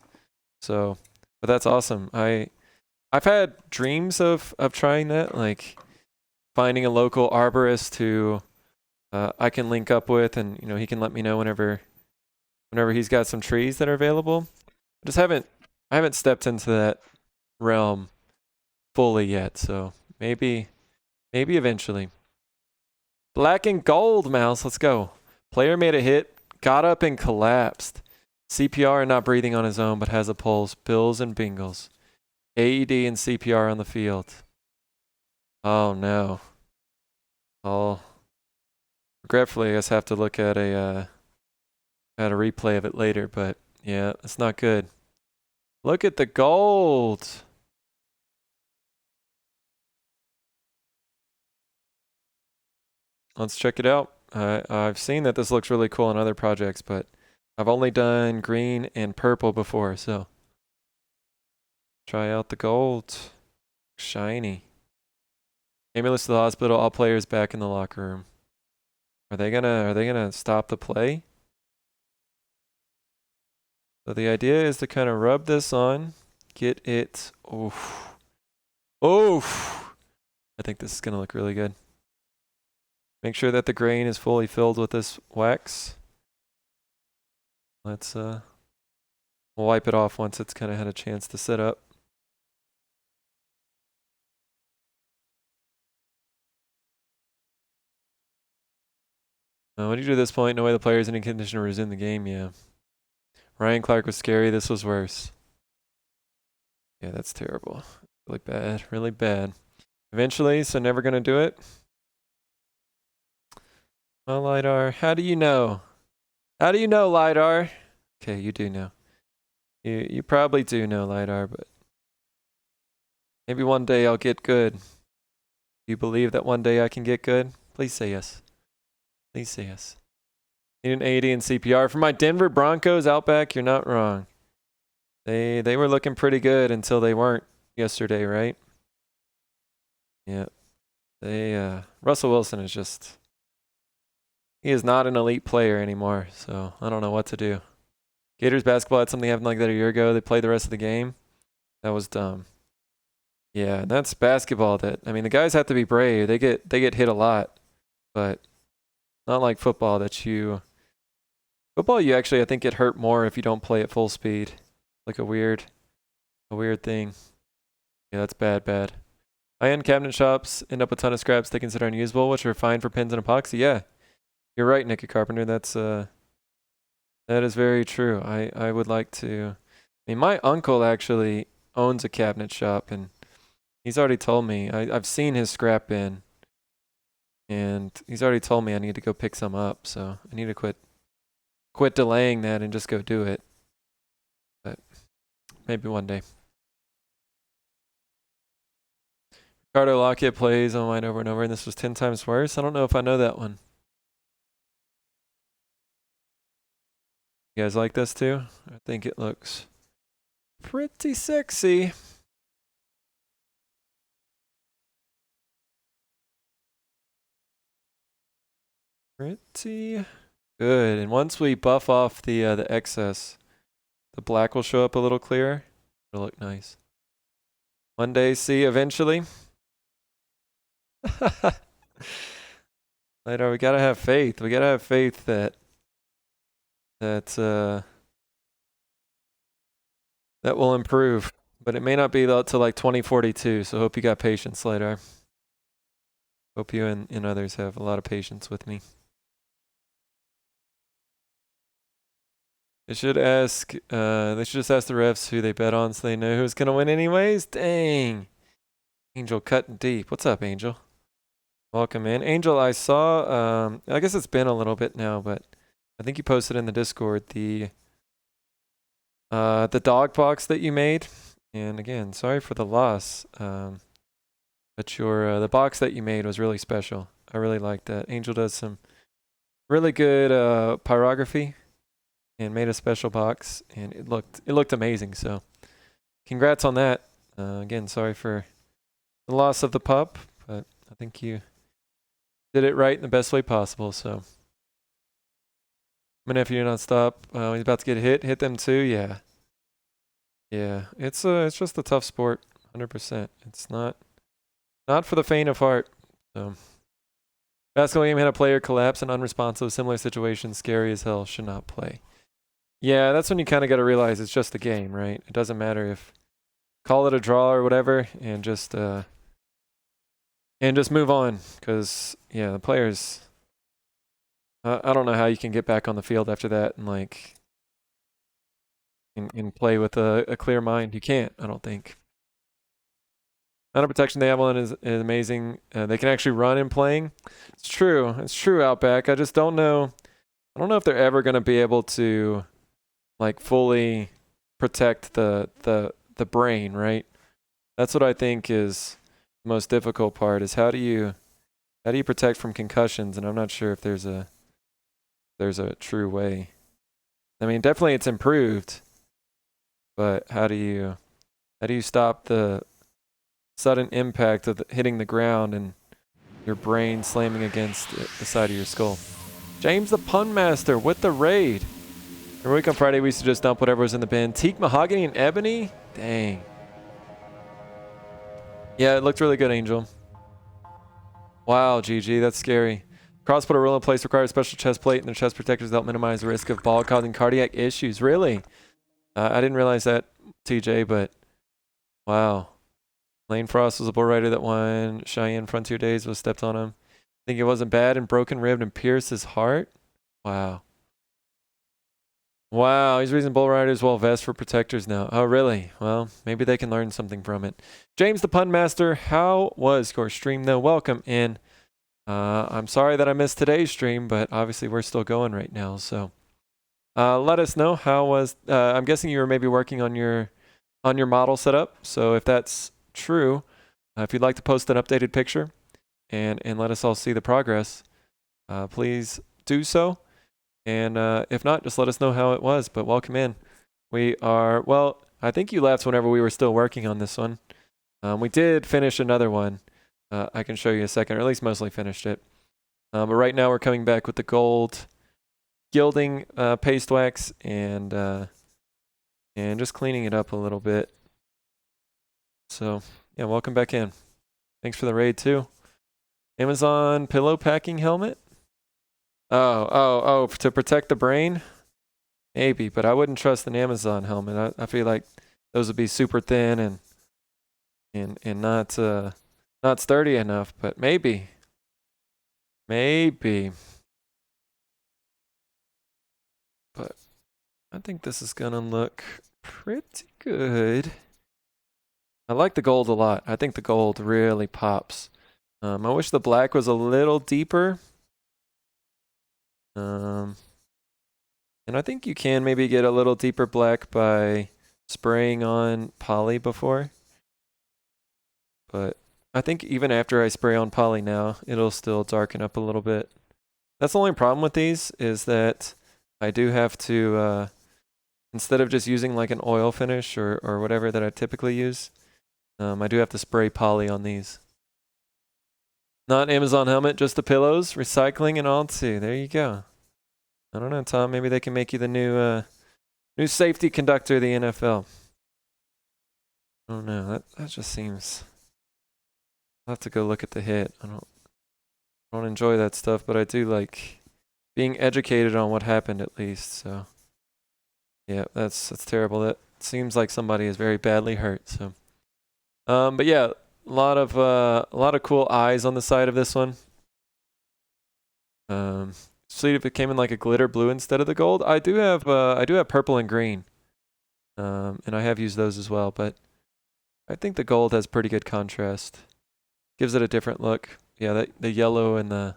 So, but that's awesome. I've had dreams of trying that, like finding a local arborist who I can link up with, and he can let me know whenever he's got some trees that are available. I haven't stepped into that realm fully yet, so maybe eventually. Black and gold, Mouse, let's go. Player made a hit, got up and collapsed. CPR and not breathing on his own, but has a pulse. Bills and Bengals. AED and CPR on the field. Oh no. I'll regretfully, I guess, have to look at a replay of it later, but yeah, it's not good. Look at the gold. Let's check it out. I've seen that this looks really cool on other projects, but I've only done green and purple before, so try out the gold. Shiny. Ambulance to the hospital, all players back in the locker room. Are they gonna stop the play? So the idea is to kind of rub this on, get it. Oof. Oof. I think this is gonna look really good. Make sure that the grain is fully filled with this wax. Let's we'll wipe it off once it's kind of had a chance to sit up. What do you do at this point? No way the player's in any condition to resume the game. Yeah. Ryan Clark was scary. This was worse. Yeah, that's terrible. Really bad. Really bad. Eventually, so never gonna do it. Well, LiDAR, how do you know? How do you know, LiDAR? Okay, you do know. You probably do know, LiDAR, but maybe one day I'll get good. Do you believe that one day I can get good? Please say yes. Please say yes. Need an 80 in CPR. For my Denver Broncos Outback, you're not wrong. They were looking pretty good until they weren't yesterday, right? Yeah. Russell Wilson is just, he is not an elite player anymore, so I don't know what to do. Gators basketball had something happen like that a year ago. They played the rest of the game. That was dumb. Yeah, that's basketball. The guys have to be brave. They get hit a lot, but not like football football you actually I think get hurt more if you don't play at full speed. Like a weird thing. Yeah, that's bad. High-end cabinet shops end up with a ton of scraps they consider unusable, which are fine for pins and epoxy. Yeah, you're right, Nicky Carpenter. That is very true. I would like to. I mean, my uncle actually owns a cabinet shop, and he's already told me. I've seen his scrap bin, and he's already told me I need to go pick some up. So I need to quit delaying that and just go do it. But maybe one day. Ricardo Lockett plays online over and over, and this was 10 times worse. I don't know if I know that one. You guys like this too? I think it looks pretty sexy. Pretty good. And once we buff off the excess, the black will show up a little clearer. It'll look nice. One day, see, eventually. Later, we gotta have faith. We gotta have faith that that will improve, but it may not be till like 2042. So hope you got patience later. Hope you and others have a lot of patience with me. They should ask. They should just ask the refs who they bet on, so they know who's gonna win anyways. Dang. Angel cutting deep. What's up, Angel? Welcome in, Angel. I saw. I guess it's been a little bit now, but I think you posted in the Discord the dog box that you made. And again, sorry for the loss. But your the box that you made was really special. I really liked that. Angel does some really good pyrography and made a special box, and it looked amazing. So, congrats on that. Again, sorry for the loss of the pup, but I think you did it right in the best way possible. So, my nephew did not stop. He's about to get hit. Hit them too. Yeah. Yeah. It's just a tough sport. 100%. It's not for the faint of heart. So. Basketball game had a player collapse and unresponsive. Similar situation, scary as hell. Should not play. Yeah, that's when you kind of got to realize it's just a game, right? It doesn't matter if call it a draw or whatever, and just move on. Because yeah, the players. I don't know how you can get back on the field after that and like and play with a clear mind. You can't. I don't think. Amount of protection they have on is amazing. They can actually run in playing. It's true. It's true, Outback. I just don't know. I don't know if they're ever going to be able to like fully protect the brain, right? That's what I think is the most difficult part is how do you protect from concussions, and I'm not sure if there's a true way. I mean, definitely it's improved, but how do you stop the sudden impact of hitting the ground and your brain slamming against the side of your skull? James the Pun Master with the raid. Every week on Friday, we used to just dump whatever was in the bin. Teak, mahogany, and ebony? Dang. Yeah, it looked really good, Angel. Wow, GG, that's scary. Cross put a rule in place requires special chest plate and the chest protectors to help minimize the risk of ball causing cardiac issues. Really? I didn't realize that, TJ, but wow. Lane Frost was a bull rider that won Cheyenne Frontier Days, was stepped on him. Think it wasn't bad and broken ribbed and pierced his heart? Wow. Wow, he's using bull riders well vests for protectors now. Oh, really? Well, maybe they can learn something from it. James the Pun Master, how was your stream though? Welcome in. I'm sorry that I missed today's stream, but obviously we're still going right now. So let us know how was. I'm guessing you were maybe working on your model setup. So if that's true, if you'd like to post an updated picture and let us all see the progress, please do so. And if not, just let us know how it was. But welcome in. We are, well, I think you left whenever we were still working on this one. We did finish another one. I can show you a second, or at least mostly finished it. But right now we're coming back with the gold gilding paste wax and just cleaning it up a little bit. So yeah, welcome back in. Thanks for the raid too. Amazon pillow packing helmet. Oh, to protect the brain? Maybe, but I wouldn't trust an Amazon helmet. I feel like those would be super thin and not sturdy enough, but maybe. Maybe. But I think this is gonna look pretty good. I like the gold a lot. I think the gold really pops. I wish the black was a little deeper. And I think you can maybe get a little deeper black by spraying on poly before. But I think even after I spray on poly now, it'll still darken up a little bit. That's the only problem with these is that I do have to, instead of just using like an oil finish or whatever that I typically use, I do have to spray poly on these. Not Amazon helmet, just the pillows, recycling and all too. There you go. I don't know, Tom. Maybe they can make you the new safety conductor of the NFL. I don't know. That just seems. I'll have to go look at the hit. I don't enjoy that stuff, but I do like being educated on what happened at least. So yeah, that's terrible. That seems like somebody is very badly hurt. So but yeah, a lot of cool eyes on the side of this one. Sweet if it came in like a glitter blue instead of the gold. I do have purple and green. And I have used those as well, but I think the gold has pretty good contrast. Gives it a different look. Yeah, the yellow and the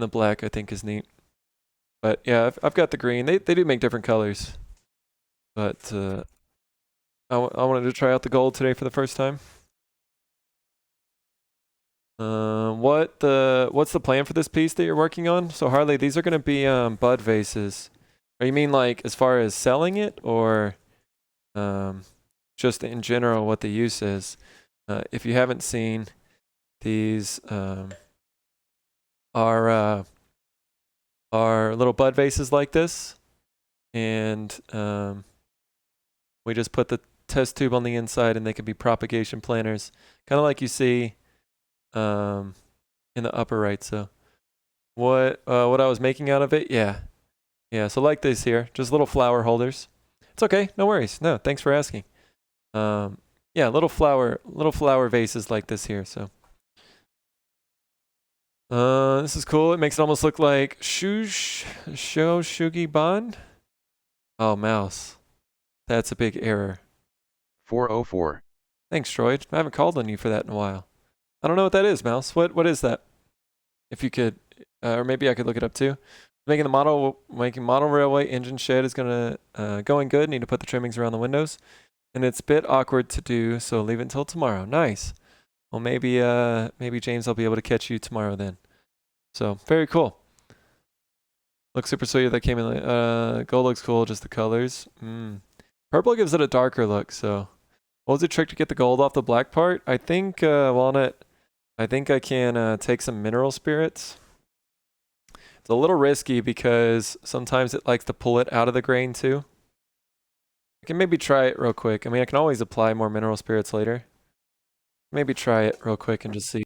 black I think is neat. But yeah, I've got the green. They do make different colors. But I wanted to try out the gold today for the first time. What's the plan for this piece that you're working on? So Harley, these are gonna be bud vases. Or you mean like as far as selling it, or just in general what the use is? If you haven't seen, these are little bud vases like this, and we just put the test tube on the inside, and they can be propagation planters, kind of like you see in the upper right. So what I was making out of it, yeah. So like this here, just little flower holders. It's okay, no worries. No, thanks for asking. Yeah, little flower vases like this here. So this is cool. It makes it almost look like Shugi Bond. Oh, mouse. That's a big error. 404. Thanks, Droid. I haven't called on you for that in a while. I don't know what that is, mouse. What is that? If you could, or maybe I could look it up too. Making model railway engine shed is going good. Need to put the trimmings around the windows. And it's a bit awkward to do, so leave it until tomorrow. Nice. Well, maybe James, I'll be able to catch you tomorrow then. So, very cool. Looks super sweet. That came in. Gold looks cool, just the colors. Purple gives it a darker look, so. What was the trick to get the gold off the black part? I think, Walnut, I think I can take some mineral spirits. It's a little risky because sometimes it likes to pull it out of the grain too. I can maybe try it real quick. I mean, I can always apply more mineral spirits later. Maybe try it real quick and just see.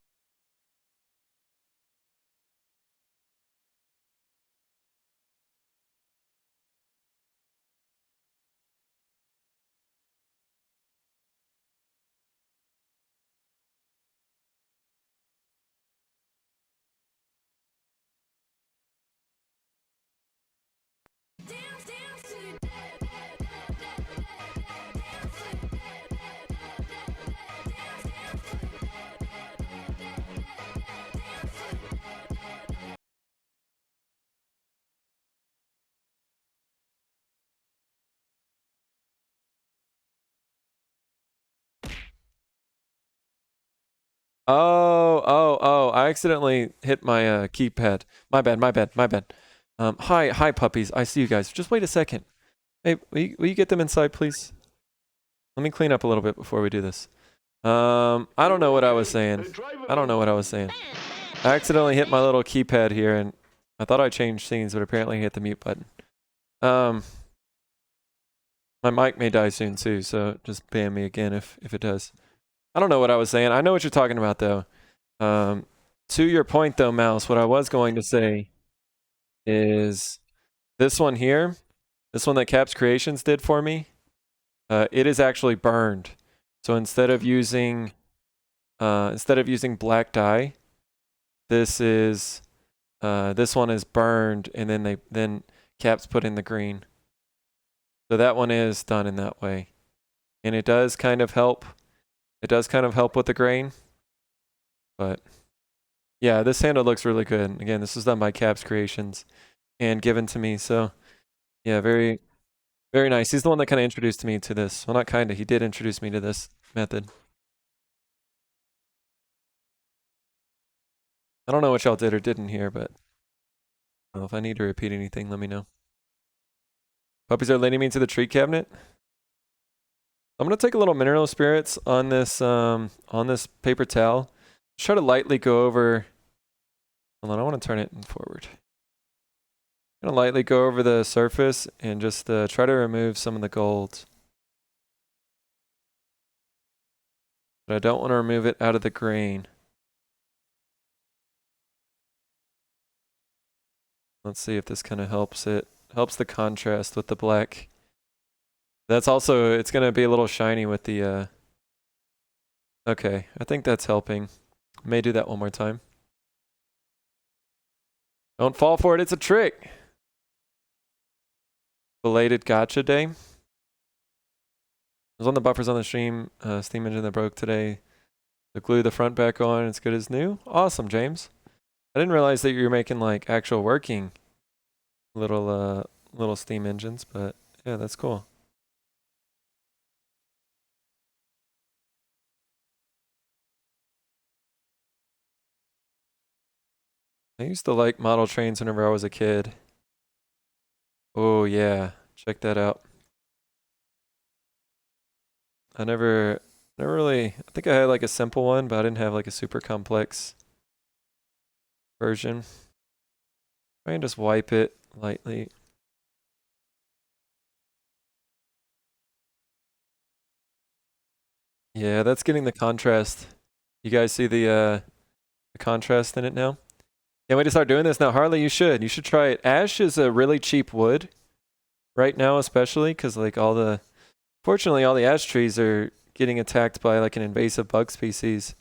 Oh, I accidentally hit my keypad. My bad. Hi puppies. I see you guys. Just wait a second. Hey, will you get them inside, please? Let me clean up a little bit before we do this. I don't know what I was saying. I accidentally hit my little keypad here, and I thought I changed scenes, but apparently I hit the mute button. My mic may die soon too, so just ban me again if it does. I don't know what I was saying. I know what you're talking about though. To your point though, Mouse, what I was going to say is this one here, this one that Caps Creations did for me, it is actually burned. So instead of using black dye, this one is burned, and then Caps put in the green. So that one is done in that way. And it does kind of help. It does kind of help with the grain. But yeah, this handle looks really good. Again, this was done by Caps Creations and given to me. So yeah, very, very nice. He's the one that kind of introduced me to this. Well, not kind of. He did introduce me to this method. I don't know what y'all did or didn't hear, but if I need to repeat anything, let me know. Puppies are leading me to the tree cabinet. I'm gonna take a little mineral spirits on this paper towel. Just try to lightly go over. Hold on, I want to turn it forward. I'm gonna lightly go over the surface and just try to remove some of the gold. But I don't want to remove it out of the grain. Let's see if this kind of helps it. Helps the contrast with the black. That's also, it's going to be a little shiny with the, okay, I think that's helping. May do that one more time. Don't fall for it, it's a trick. Belated gotcha day. I was on the buffers on the stream, steam engine that broke today. To glue the front back on, it's good as new. Awesome, James. I didn't realize that you were making like actual working little steam engines, but yeah, that's cool. I used to like model trains whenever I was a kid. Oh yeah, check that out. I never really, I think I had like a simple one, but I didn't have like a super complex version. Try and just wipe it lightly. Yeah, that's getting the contrast. You guys see the contrast in it now? Can't wait to start doing this now. Harley, you should. You should try it. Ash is a really cheap wood right now, especially because like fortunately all the ash trees are getting attacked by like an invasive bug species.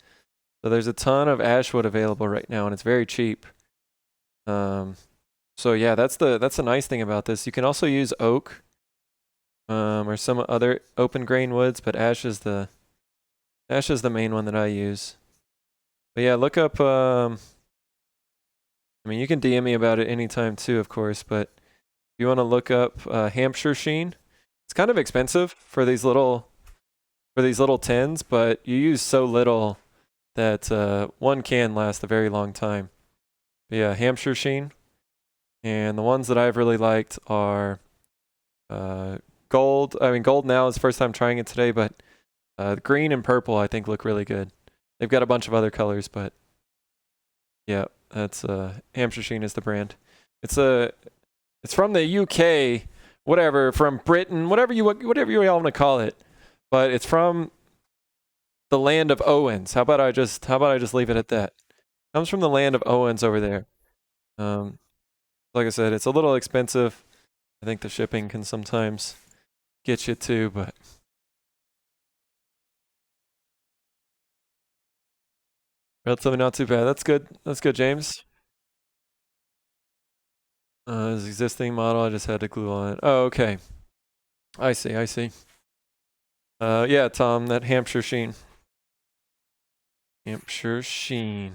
So there's a ton of ash wood available right now, and it's very cheap. So yeah, that's the nice thing about this. You can also use oak, or some other open grain woods, but ash is the main one that I use. But yeah, look up. I mean, you can DM me about it anytime too, of course. But if you want to look up Hampshire Sheen, it's kind of expensive for these little tins, but you use so little that one can last a very long time. But yeah, Hampshire Sheen. And the ones that I've really liked are gold. I mean, gold now is the first time trying it today, but green and purple I think look really good. They've got a bunch of other colors, but yeah, that's Hampshire Sheen is the brand. It's from the UK, whatever, from Britain, whatever you all want to call it, but it's from the land of Owens. How about I just leave it at that? It comes from the land of Owens over there. Like I said, it's a little expensive. I think the shipping can sometimes get you too, but relatively not too bad. That's good. That's good, James. His existing model, I just had to glue on it. Oh, okay. I see. Yeah, Tom, that Hampshire Sheen. Hampshire Sheen.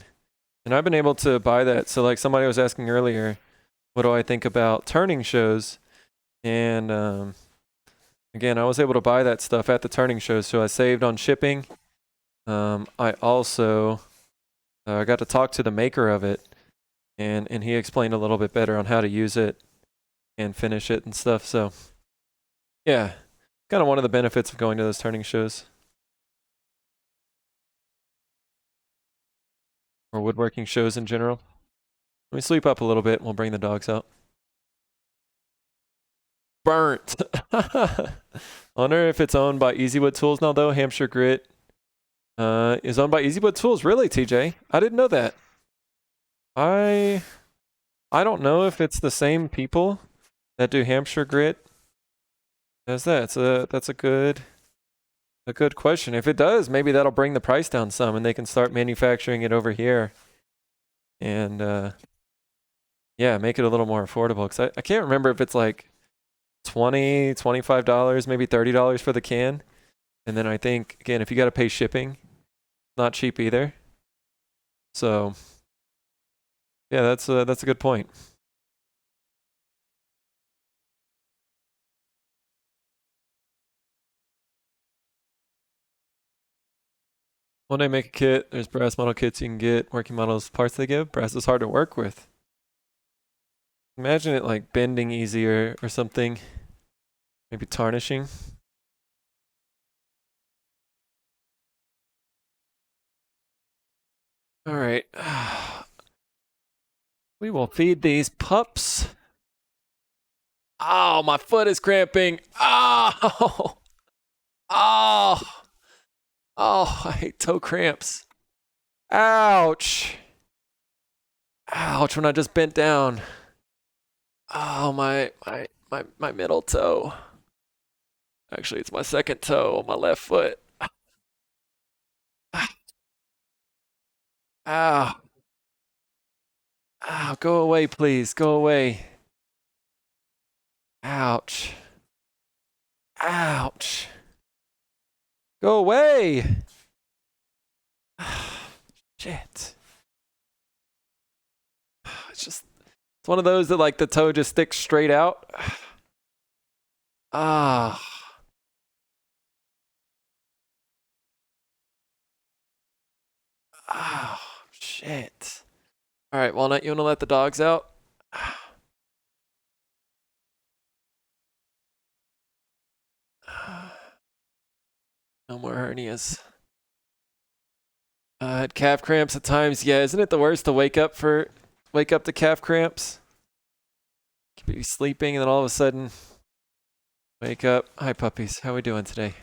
And I've been able to buy that. So like somebody was asking earlier, what do I think about turning shows? And again, I was able to buy that stuff at the turning shows, so I saved on shipping. I also got to talk to the maker of it, and he explained a little bit better on how to use it and finish it and stuff. So yeah, kind of one of the benefits of going to those turning shows. Or woodworking shows in general. Let me sleep up a little bit and we'll bring the dogs out. Burnt. Wonder if it's owned by Easywood Tools now though. Hampshire Grit is owned by Easywood Tools. Really, TJ? I didn't know that. I don't know if it's the same people that do Hampshire Grit as that. That's a good question. If it does, maybe that'll bring the price down some and they can start manufacturing it over here. And yeah, make it a little more affordable. Because I can't remember if it's like $20, $25, maybe $30 for the can. And then I think, again, if you got to pay shipping, not cheap either. So yeah, that's a good point. One day make a kit. There's brass model kits you can get. Working models parts they give. Brass is hard to work with. Imagine it like bending easier or something. Maybe tarnishing. All right. We will feed these pups. Oh, my foot is cramping. Oh, oh, oh, I hate toe cramps. Ouch. Ouch, when I just bent down. Oh, my middle toe. Actually, it's my second toe on my left foot. Ow. Ow, go away, please. Go away. Ouch. Ouch. Go away. Shit. It's one of those that like the toe just sticks straight out. Ah. Oh, shit. All right, Walnut, you want to let the dogs out? No more hernias. Had calf cramps at times. Yeah, isn't it the worst to wake up to calf cramps? You could be sleeping and then all of a sudden wake up. Hi puppies, how we doing today?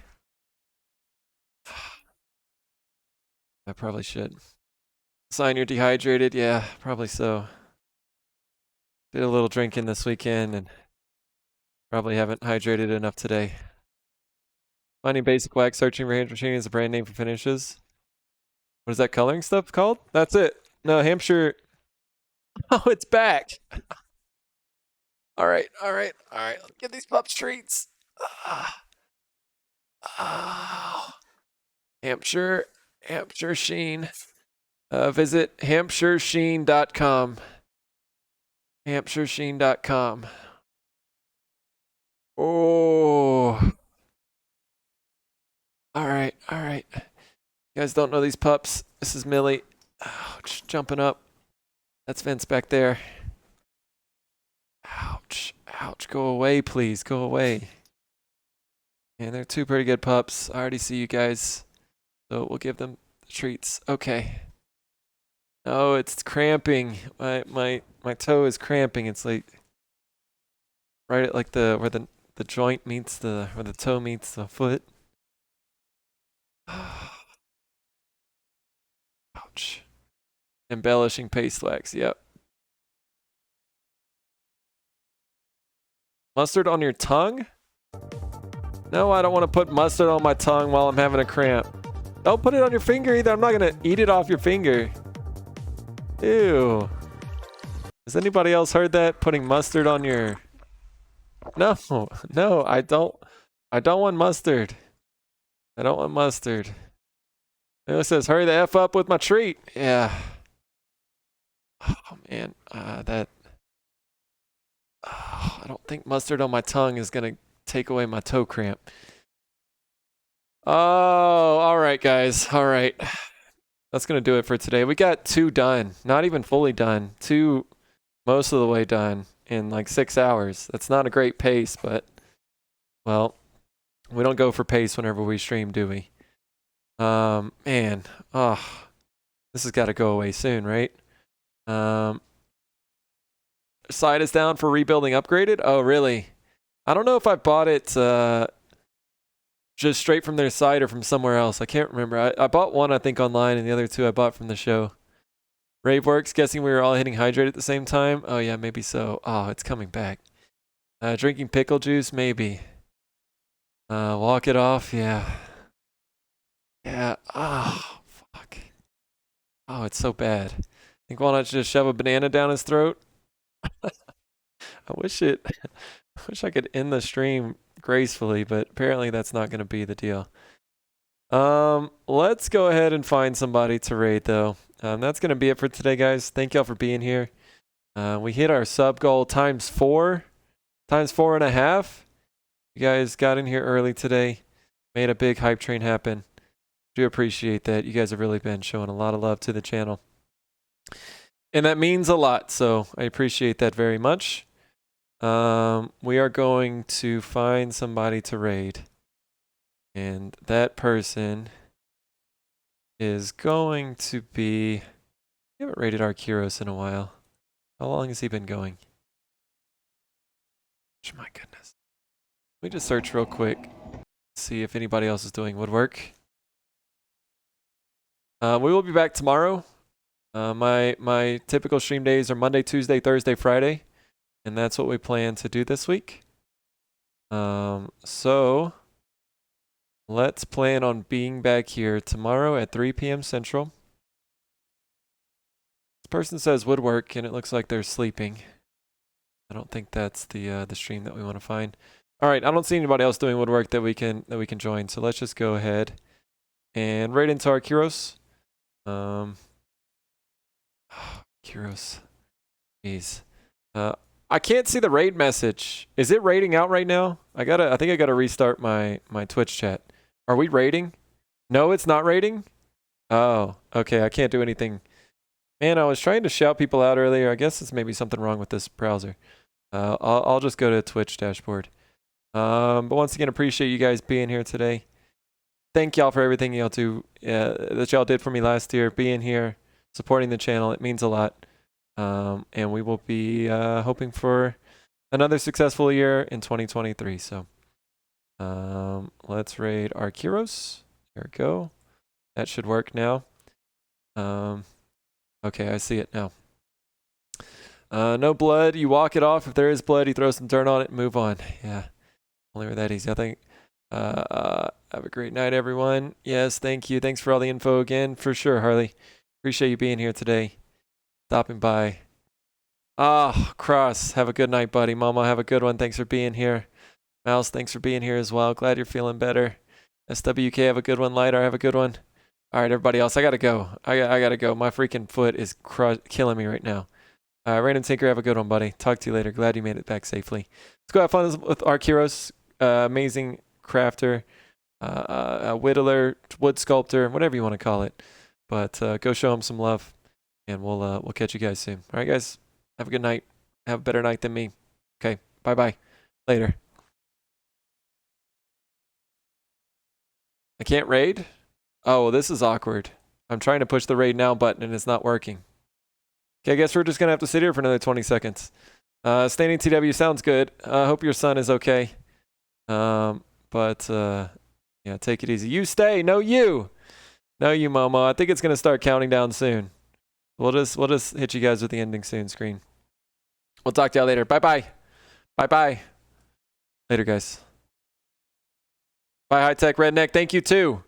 I probably should. Sign you're dehydrated. Yeah, probably so. Did a little drinking this weekend and probably haven't hydrated enough today. Finding basic wax, searching for hand machine is a brand name for finishes. What is that coloring stuff called? That's it. No, Hampshire. Oh, it's back. All right. Let's get these pups treats. Oh. Hampshire Sheen. Visit HampshireSheen.com. HampshireSheen.com. Oh. All right. You guys don't know these pups. This is Millie. Oh, just jumping up. That's Vince back there. Ouch. Go away, please. Go away. And they're two pretty good pups. I already see you guys. So we'll give them the treats. Okay. Oh, it's cramping. My toe is cramping. It's like right at like where the joint meets where the toe meets the foot. Ouch. Embellishing paste wax. Yep. Mustard on your tongue? No, I don't want to put mustard on my tongue while I'm having a cramp. Don't put it on your finger either. I'm not going to eat it off your finger. Ew. Has anybody else heard that? Putting mustard on your... No, I don't want mustard. I don't want mustard. It says, hurry the F up with my treat. Yeah. Oh, man. I don't think mustard on my tongue is going to take away my toe cramp. Oh, all right, guys. All right. That's going to do it for today. We got 2 done. Not even fully done. 2 most of the way done in like 6 hours. That's not a great pace, but, well, we don't go for pace whenever we stream, do we? Man. Oh, this has got to go away soon, right? Site is down for rebuilding upgraded? Oh, really? I don't know if I bought it just straight from their site or from somewhere else. I can't remember. I bought one, I think, online, and the other 2 I bought from the show. Raveworks, guessing we were all hitting hydrate at the same time? Oh, yeah, maybe so. Oh, it's coming back. Drinking pickle juice? Maybe. Walk it off? Yeah. Yeah. Oh, fuck. Oh, it's so bad. Think Walnut should just shove a banana down his throat? I wish I could end the stream gracefully, but apparently that's not going to be the deal. Let's go ahead and find somebody to raid though. That's going to be it for today, guys. Thank y'all for being here. We hit our sub goal times 4.5. You guys got in here early today, made a big hype train happen. Do appreciate that. You guys have really been showing a lot of love to the channel. And that means a lot, so I appreciate that very much. We are going to find somebody to raid. And that person is going to be... We haven't raided Arcuros in a while. How long has he been going? My goodness. Let me just search real quick. See if anybody else is doing woodwork. We will be back tomorrow. My typical stream days are Monday, Tuesday, Thursday, Friday. And that's what we plan to do this week. So let's plan on being back here tomorrow at 3 p.m. Central. This person says woodwork, and it looks like they're sleeping. I don't think that's the stream that we want to find. All right, I don't see anybody else doing woodwork that we can join. So let's just go ahead and right into our Kyros. Kyros. Jeez. I can't see the raid message. Is it raiding out right now? I think I gotta restart my Twitch chat. Are we raiding? No, it's not raiding? Oh, okay, I can't do anything. Man, I was trying to shout people out earlier. I guess it's maybe something wrong with this browser. I'll just go to Twitch dashboard. But once again, appreciate you guys being here today. Thank y'all for everything y'all do that y'all did for me last year. Being here, supporting the channel, it means a lot. And we will be hoping for another successful year in 2023. So let's raid our Kyros. There we go. That should work now. Okay, I see it now. No blood. You walk it off. If there is blood, you throw some dirt on it and move on. Yeah, only that easy. I think. Have a great night, everyone. Yes, thank you. Thanks for all the info again. For sure, Harley. Appreciate you being here today. Stopping by. Cross. Have a good night, buddy. Mama, have a good one. Thanks for being here. Mouse, thanks for being here as well. Glad you're feeling better. SWK, have a good one. Lidar, have a good one. All right, everybody else, I gotta go. I gotta go. My freaking foot is killing me right now. Random Tinker, have a good one, buddy. Talk to you later. Glad you made it back safely. Let's go have fun with our Kyros. Amazing crafter, a whittler, wood sculptor, whatever you want to call it. But go show him some love, and we'll catch you guys soon. All right, guys. Have a good night. Have a better night than me. Okay. Bye-bye. Later. I can't raid? Oh, well, this is awkward. I'm trying to push the raid now button and it's not working. Okay, I guess we're just going to have to sit here for another 20 seconds. Standing TW sounds good. Hope your son is okay. But yeah, take it easy. You stay. No, you. No, you, Momo. I think it's going to start counting down soon. We'll just hit you guys with the ending soon screen. We'll talk to y'all later. Bye-bye. Bye-bye. Later, guys. Bye, High Tech Redneck. Thank you, too.